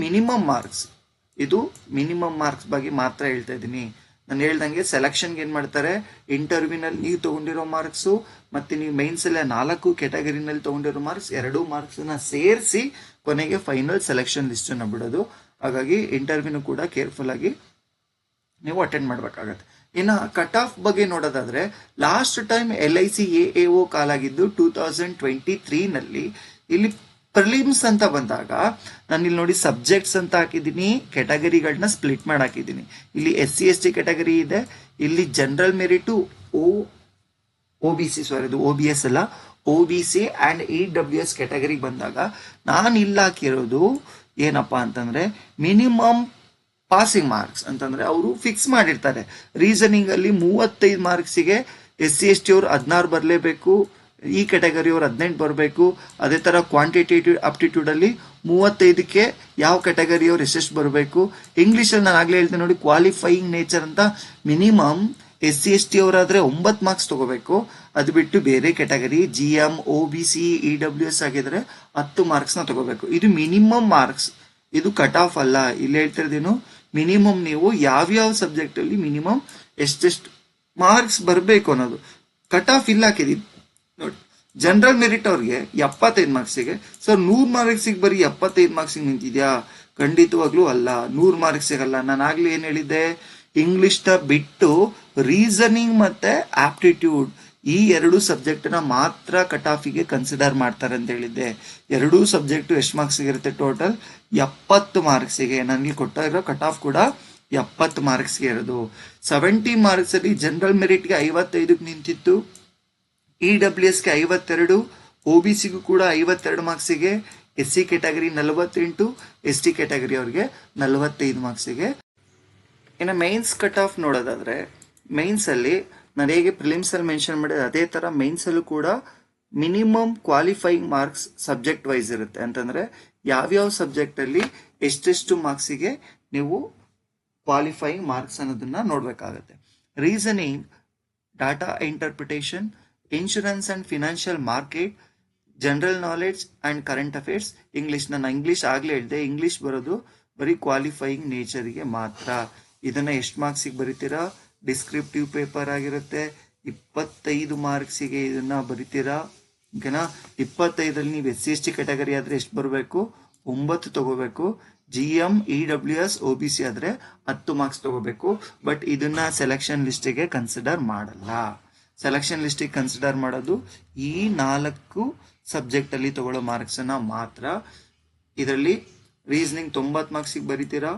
ಮಿನಿಮಮ್ ಮಾರ್ಕ್ಸ್ ಬಗ್ಗೆ ಮಾತ್ರ ಹೇಳ್ತಾ ಇದ್ದೀನಿ. ನಾನು ಹೇಳ್ದಂಗೆ ಸೆಲೆಕ್ಷನ್ಗೆ ಏನ್ ಮಾಡ್ತಾರೆ, ಇಂಟರ್ವ್ಯೂನಲ್ಲಿ ನೀವು ತಗೊಂಡಿರೋ ಮಾರ್ಕ್ಸು ಮತ್ತೆ ನೀವು ಮೈನ್ಸ್ ಎಲ್ಲ 4 ಕ್ಯಾಟಗರಿನಲ್ಲಿ ತಗೊಂಡಿರೋ ಮಾರ್ಕ್ಸ್ 2 ಮಾರ್ಕ್ಸ್ನ ಸೇರಿಸಿ ಕೊನೆಗೆ ಫೈನಲ್ ಸೆಲೆಕ್ಷನ್ ಲಿಸ್ಟ್ ಅನ್ನ ಬಿಡೋದು. ಹಾಗಾಗಿ ಇಂಟರ್ವ್ಯೂನು ಕೂಡ ಕೇರ್ಫುಲ್ ಆಗಿ ನೀವು ಅಟೆಂಡ್ ಮಾಡ್ಬೇಕಾಗತ್ತೆ. ಇನ್ನು ಕಟ್ ಆಫ್ ಬಗ್ಗೆ ನೋಡೋದಾದ್ರೆ, ಲಾಸ್ಟ್ ಟೈಮ್ LIC AAO ಕಾಲಾಗಿದ್ದು 2023 ನಲ್ಲಿ. ಇಲ್ಲಿ ಪ್ರಿಲಿಮ್ಸ್ ಅಂತ ಬಂದಾಗ ನಾನು ಇಲ್ಲಿ ನೋಡಿ ಸಬ್ಜೆಕ್ಟ್ಸ್ ಅಂತ ಹಾಕಿದ್ದೀನಿ, ಕ್ಯಾಟಗರಿಗಳನ್ನ ಸ್ಪ್ಲಿಟ್ ಮಾಡಿ ಹಾಕಿದ್ದೀನಿ. ಇಲ್ಲಿ SC/ST ಕ್ಯಾಟಗರಿ ಇದೆ, ಇಲ್ಲಿ ಜನರಲ್ ಮೆರಿಟು OBS ಅಲ್ಲ, OBC ಅಂಡ್ EWS ಕ್ಯಾಟಗರಿ ಬಂದಾಗ ನಾನು ಇಲ್ಲಿ ಹಾಕಿರೋದು ಏನಪ್ಪಾ ಅಂತಂದ್ರೆ ಮಿನಿಮಮ್ ಪಾಸಿಂಗ್ ಮಾರ್ಕ್ಸ್ ಅಂತಂದ್ರೆ ಅವರು ಫಿಕ್ಸ್ ಮಾಡಿರ್ತಾರೆ. ರೀಸನಿಂಗ್ ಅಲ್ಲಿ 35 ಮಾರ್ಕ್ಸಿಗೆ SC/ST ಅವರು 16 ಬರಲೇಬೇಕು, ಈ ಕ್ಯಾಟಗರಿ ಅವರು 18 ಬರಬೇಕು. ಅದೇ ತರ ಕ್ವಾಂಟಿಟೇಟಿವ್ ಆಪ್ಟಿಟ್ಯೂಡ್ ಅಲ್ಲಿ 35ಕ್ಕೆ ಯಾವ ಕ್ಯಾಟಗರಿ ಅವ್ರು ಎಷ್ಟೆಷ್ಟು ಬರಬೇಕು. ಇಂಗ್ಲಿಷ್ ಅಲ್ಲಿ ನಾನು ಆಗ್ಲೇ ಹೇಳ್ತೇನೆ ನೋಡಿ, ಕ್ವಾಲಿಫೈಯಿಂಗ್ ನೇಚರ್ ಅಂತ ಮಿನಿಮಮ್ SC/ST ಅವರಾದ್ರೆ 9 ಮಾರ್ಕ್ಸ್ ತಗೋಬೇಕು. ಅದು ಬಿಟ್ಟು ಬೇರೆ ಕ್ಯಾಟಗರಿ GM, OBC, EWS ಆಗಿದ್ರೆ 10 ಮಾರ್ಕ್ಸ್ನ ತಗೋಬೇಕು. ಇದು ಮಿನಿಮಮ್ ಮಾರ್ಕ್ಸ್, ಇದು ಕಟ್ ಆಫ್ ಅಲ್ಲ. ಇಲ್ಲಿ ಹೇಳ್ತಿರೋದೇನು, ಮಿನಿಮಮ್ ನೀವು ಯಾವ್ಯಾವ ಸಬ್ಜೆಕ್ಟ್ ಅಲ್ಲಿ ಮಿನಿಮಮ್ ಎಷ್ಟೆಷ್ಟು ಮಾರ್ಕ್ಸ್ ಬರಬೇಕು ಅನ್ನೋದು. ಕಟ್ ಆಫ್ ಇಲ್ಲ ಹಾಕಿದೀನಿ ನೋಡಿ. ಜನರಲ್ ಮೆರಿಟ್ ಅವ್ರಿಗೆ 75 ಮಾರ್ಕ್ಸಿಗೆ, ಸರ್ 100 ಮಾರ್ಕ್ಸಿಗೆ ಬರೀ 75 ಮಾರ್ಕ್ಸಿಗೆ ನಿಂತಿದ್ಯಾ? ಖಂಡಿತವಾಗ್ಲೂ ಅಲ್ಲ, 100 ಮಾರ್ಕ್ಸಿಗಲ್ಲ. ನಾನು ಆಗ್ಲೇ ಏನ್ ಹೇಳಿದ್ದೆ, ಇಂಗ್ಲಿಷ್ನ ಬಿಟ್ಟು ರೀಸನಿಂಗ್ ಮತ್ತೆ ಆಪ್ಟಿಟ್ಯೂಡ್ ಈ 2 ಸಬ್ಜೆಕ್ಟ್ ನ ಮಾತ್ರ ಕಟ್ ಆಫಿಗೆ ಕನ್ಸಿಡರ್ ಮಾಡ್ತಾರೆ ಅಂತ ಹೇಳಿದ್ದೆ. 2 ಸಬ್ಜೆಕ್ಟ್ ಎಷ್ಟು ಮಾರ್ಕ್ಸಿಗೆ ಇರುತ್ತೆ, ಟೋಟಲ್ 70 ಮಾರ್ಕ್ಸಿಗೆ. ನನಗೆ ಕೊಟ್ಟಿರೋ ಕಟ್ ಆಫ್ ಕೂಡ 70 ಮಾರ್ಕ್ಸ್ಗೆ ಇರೋದು. 70 ಮಾರ್ಕ್ಸ್ ಅಲ್ಲಿ ಜನರಲ್ ಮೆರಿಟ್ಗೆ 55ಕ್ಕೆ ನಿಂತಿತ್ತು, EWSಗೆ 52, OBCಗೂ ಕೂಡ 52 ಮಾರ್ಕ್ಸಿಗೆ, SC ಕ್ಯಾಟಗರಿ 48, ST ಕ್ಯಾಟಗರಿ ಅವ್ರಿಗೆ 45 ಮಾರ್ಕ್ಸಿಗೆ. ಇನ್ನು ಮೈನ್ಸ್ ಕಟ್ ಆಫ್ ನೋಡೋದಾದ್ರೆ ಮೈನ್ಸಲ್ಲಿ ನಾನು ಹೇಗೆ ಪ್ರಿಲಿಮ್ಸಲ್ಲಿ ಮೆನ್ಷನ್ ಮಾಡಿದೆ ಅದೇ ಥರ ಮೈನ್ಸಲ್ಲೂ ಕೂಡ minimum qualifying marks subject wise ಇರುತ್ತೆ. ಅಂತಂದರೆ ಯಾವ್ಯಾವ ಸಬ್ಜೆಕ್ಟಲ್ಲಿ ಎಷ್ಟೆಷ್ಟು ಮಾರ್ಕ್ಸಿಗೆ ನೀವು ಕ್ವಾಲಿಫೈಯಿಂಗ್ ಮಾರ್ಕ್ಸ್ ಅನ್ನೋದನ್ನ ನೋಡಬೇಕಾಗತ್ತೆ. Reasoning, data interpretation, insurance and financial market, general knowledge and current affairs, English. ನಾನು ಇಂಗ್ಲೀಷ್ ಆಗಲೇ ಹೇಳಿದೆ, ಇಂಗ್ಲೀಷ್ ಬರೋದು ಬರೀ ಕ್ವಾಲಿಫೈಯಿಂಗ್ ನೇಚರಿಗೆ ಮಾತ್ರ. ಇದನ್ನು ಎಷ್ಟು ಮಾರ್ಕ್ಸಿಗೆ ಬರಿತೀರಾ? ಡಿಸ್ಕ್ರಿಪ್ಟಿವ್ ಪೇಪರ್ ಆಗಿರುತ್ತೆ, 25 ಮಾರ್ಕ್ಸಿಗೆ ಇದನ್ನು ಬರಿತೀರಾ. ಓಕೆನಾ? 25ರಲ್ಲಿ ನೀವು SC/ST ಕ್ಯಾಟಗರಿ ಆದರೆ ಎಷ್ಟು ಬರಬೇಕು? 9 ತಗೋಬೇಕು. GM, EWS, OBC ಆದರೆ 10 ಮಾರ್ಕ್ಸ್ ತಗೋಬೇಕು. ಬಟ್ ಇದನ್ನ ಸೆಲೆಕ್ಷನ್ ಲಿಸ್ಟಿಗೆ ಕನ್ಸಿಡರ್ ಮಾಡಲ್ಲ. ಸೆಲೆಕ್ಷನ್ ಲಿಸ್ಟಿಗೆ ಕನ್ಸಿಡರ್ ಮಾಡೋದು ಈ 4 ಸಬ್ಜೆಕ್ಟಲ್ಲಿ ತಗೊಳ್ಳೋ ಮಾರ್ಕ್ಸನ್ನು ಮಾತ್ರ. ಇದರಲ್ಲಿ ರೀಸನಿಂಗ್ 90 ಮಾರ್ಕ್ಸಿಗೆ ಬರಿತೀರಾ,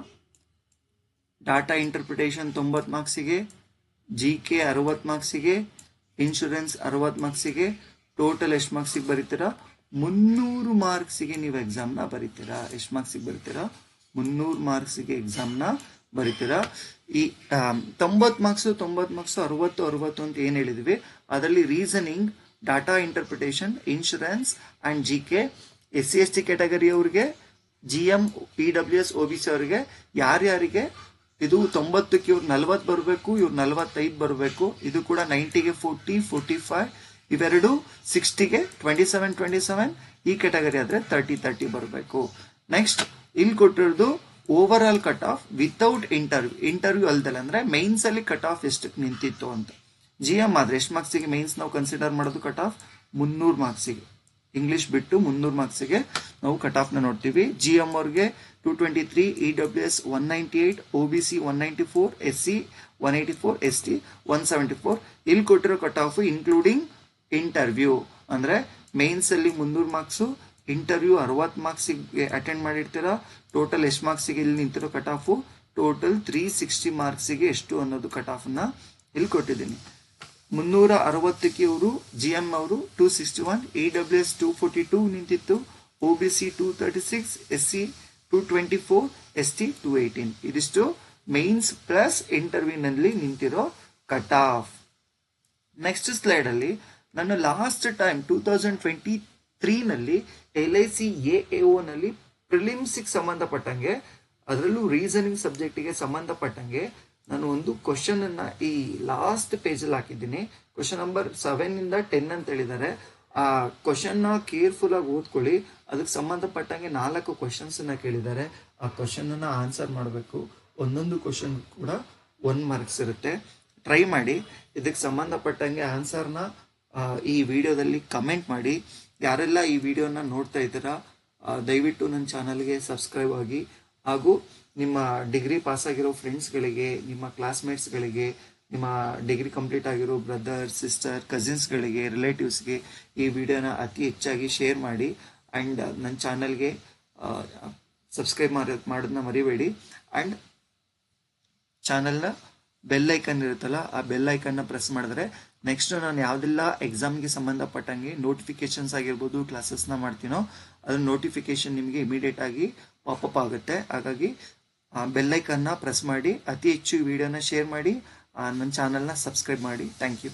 ಡಾಟಾ ಇಂಟರ್ಪ್ರಿಟೇಷನ್ 90 ಮಾರ್ಕ್ಸಿಗೆ, GK 60 ಮಾರ್ಕ್ಸಿಗೆ, ಇನ್ಶೂರೆನ್ಸ್ 60 ಮಾರ್ಕ್ಸಿಗೆ. ಟೋಟಲ್ ಎಷ್ಟು ಮಾರ್ಕ್ಸಿಗೆ ಬರೀತೀರಾ? 300 ಮಾರ್ಕ್ಸಿಗೆ ನೀವು ಎಕ್ಸಾಮ್ನ ಬರೀತೀರಾ. ಎಷ್ಟು ಮಾರ್ಕ್ಸಿಗೆ ಬರೀತೀರಾ? 300 ಮಾರ್ಕ್ಸಿಗೆ ಎಕ್ಸಾಮ್ನ ಬರೀತೀರಾ. ಈ 90 ಮಾರ್ಕ್ಸು 60 ಅಂತ ಏನು ಹೇಳಿದ್ವಿ, ಅದರಲ್ಲಿ reasoning, data interpretation, insurance and GK SC/ST category ಅವ್ರಿಗೆ, GM, EWS, OBC ಅವರಿಗೆ ಯಾರ್ಯಾರಿಗೆ ಇದು 90ಕ್ಕೆ ಇವ್ರು 40 ಬರಬೇಕು, ಇವ್ರು 45 ಬರಬೇಕು. ಇದು ಕೂಡ 90ಗೆ 40, 45, ಇವೆರಡು 60ಗೆ 27, ಈ ಕ್ಯಾಟಗರಿ ಆದರೆ 30 ಬರಬೇಕು. ನೆಕ್ಸ್ಟ್ ಇಲ್ಲಿ ಕೊಟ್ಟಿರೋದು over all cut off without interview ಅಲ್ದಲ್ಲ, ಅಂದರೆ ಮೈನ್ಸಲ್ಲಿ ಕಟ್ ಆಫ್ ಎಷ್ಟಕ್ಕೆ ನಿಂತಿತ್ತು ಅಂತ. GM ಆದರೆ ಎಷ್ಟು ಮಾರ್ಕ್ಸಿಗೆ ಮೈನ್ಸ್ ನಾವು ಕನ್ಸಿಡರ್ ಮಾಡೋದು ಕಟ್ ಆಫ್? 300 ಮಾರ್ಕ್ಸಿಗೆ. ಇಂಗ್ಲೀಷ್ ಬಿಟ್ಟು 300 ಮಾರ್ಕ್ಸಿಗೆ ನಾವು ಕಟ್ ಆಫ್ನ ನೋಡ್ತೀವಿ. GM ಅವ್ರಿಗೆ 223, EWS 198, OBC 194, SC 184, ST 174. ಇಲ್ಲಿ ಕೊಟ್ಟಿರೋ ಕಟ್ ಆಫ್ ಇನ್ಕ್ಲೂಡಿಂಗ್ ಇಂಟರ್ವ್ಯೂ, ಅಂದರೆ ಮೇನ್ಸಲ್ಲಿ 300 ಮಾರ್ಕ್ಸು, ಇಂಟರ್ವ್ಯೂ 60 ಮಾರ್ಕ್ಸಿಗೆ ಅಟೆಂಡ್ ಮಾಡಿರ್ತೀರಾ. ಟೋಟಲ್ ಎಷ್ಟು ಮಾರ್ಕ್ಸಿಗೆ ಇಲ್ಲಿ ನಿಂತಿರೋ ಕಟ್ ಆಫು? ಟೋಟಲ್ 360 ಮಾರ್ಕ್ಸಿಗೆ ಎಷ್ಟು ಅನ್ನೋದು ಕಟ್ ಆಫನ್ನ ಇಲ್ಲಿ ಕೊಟ್ಟಿದ್ದೀನಿ. 360ಕ್ಕೆ ಇವರು GM ಅವರು 261, EWS 242 ನಿಂತಿತ್ತು, OBC 236, SC 224, ST 218. ಇದಿಷ್ಟು ಮೈನ್ಸ್ ಪ್ಲಸ್ ಇಂಟರ್ವ್ಯೂನಲ್ಲಿ ನಿಂತಿರೋ ಕಟ್ ಆಫ್. ನೆಕ್ಸ್ಟ್ ಸ್ಲೈಡಲ್ಲಿ ನಾನು ಲಾಸ್ಟ್ ಟೈಮ್ 2023ನಲ್ಲಿ LIC AAOನಲ್ಲಿ ಪ್ರಿಲಿಮ್ಸಿಗೆ ಸಂಬಂಧಪಟ್ಟಂಗೆ, ಅದರಲ್ಲೂ ರೀಸನಿಂಗ್ ಸಬ್ಜೆಕ್ಟಿಗೆ ಸಂಬಂಧಪಟ್ಟಂಗೆ ನಾನು ಒಂದು ಕ್ವಶನ್ ಅನ್ನ ಈ ಲಾಸ್ಟ್ ಪೇಜಲ್ಲಿ ಹಾಕಿದ್ದೀನಿ. ಕ್ವಶನ್ ನಂಬರ್ 7 ಇಂದ 10 ಅಂತ ಹೇಳಿದ್ದಾರೆ. ಆ ಕ್ವಶನ್ನ ಕೇರ್ಫುಲ್ ಆಗಿ ಓದ್ಕೊಳ್ಳಿ. ಅದಕ್ಕೆ ಸಂಬಂಧಪಟ್ಟಂಗೆ 4 ಕ್ವಶನ್ಸ್ ಅನ್ನ ಕೇಳಿದ್ದಾರೆ. ಆ ಕ್ವಶನ್ ಅನ್ನ ಆನ್ಸರ್ ಮಾಡಬೇಕು. ಒಂದೊಂದು ಕ್ವಶನ್ ಕೂಡ 1 ಮಾರ್ಕ್ಸ್ ಇರುತ್ತೆ. ಟ್ರೈ ಮಾಡಿ. ಇದಕ್ಕೆ ಸಂಬಂಧಪಟ್ಟಂಗೆ ಆನ್ಸರ್ನ ಈ ವಿಡಿಯೋದಲ್ಲಿ ಕಮೆಂಟ್ ಮಾಡಿ. ಯಾರೆಲ್ಲ ಈ ವಿಡಿಯೋನ ನೋಡ್ತಾ ಇದ್ದೀರಾ ದಯವಿಟ್ಟು ನನ್ನ ಚಾನಲ್ಗೆ ಸಬ್ಸ್ಕ್ರೈಬ್ ಆಗಿ, ಹಾಗೂ ನಿಮ್ಮ ಡಿಗ್ರಿ ಪಾಸ್ ಆಗಿರೋ ಫ್ರೆಂಡ್ಸ್ಗಳಿಗೆ, ನಿಮ್ಮ ಕ್ಲಾಸ್ಮೇಟ್ಸ್ಗಳಿಗೆ, ನಿಮ್ಮ ಡಿಗ್ರಿ ಕಂಪ್ಲೀಟ್ ಆಗಿರೋ ಬ್ರದರ್, ಸಿಸ್ಟರ್, ಕಸಿನ್ಸ್ಗಳಿಗೆ, ರಿಲೇಟಿವ್ಸ್ಗೆ ಈ ವಿಡಿಯೋನ ಅತಿ ಹೆಚ್ಚಾಗಿ ಶೇರ್ ಮಾಡಿ. ಆ್ಯಂಡ್ ನನ್ನ ಚಾನಲ್ಗೆ ಸಬ್ಸ್ಕ್ರೈಬ್ ಮಾಡೋದನ್ನ ಮರಿಬೇಡಿ. ಆ್ಯಂಡ್ ಚಾನಲ್ನ ಬೆಲ್ ಐಕನ್ ಇರುತ್ತಲ್ಲ, ಆ ಬೆಲ್ ಐಕನ್ನ ಪ್ರೆಸ್ ಮಾಡಿದ್ರೆ ನೆಕ್ಸ್ಟ್ ನಾನು ಯಾವುದೆಲ್ಲ ಎಕ್ಸಾಮ್ಗೆ ಸಂಬಂಧಪಟ್ಟಂಗೆ ನೋಟಿಫಿಕೇಶನ್ಸ್ ಆಗಿರ್ಬೋದು, ಕ್ಲಾಸಸ್ನ ಮಾಡ್ತೀನೋ ಅದ್ರ ನೋಟಿಫಿಕೇಶನ್ ನಿಮಗೆ ಇಮಿಡಿಯೇಟ್ ಆಗಿ ಪಾಪಪ್ ಆಗುತ್ತೆ. ಹಾಗಾಗಿ ಬೆಲ್ ಐಕನ್ನ ಪ್ರೆಸ್ ಮಾಡಿ, ಅತಿ ಹೆಚ್ಚು ವಿಡಿಯೋನ ಶೇರ್ ಮಾಡಿ, ನನ್ನ ಚಾನಲ್ನ ಸಬ್ಸ್ಕ್ರೈಬ್ ಮಾಡಿ. Thank you.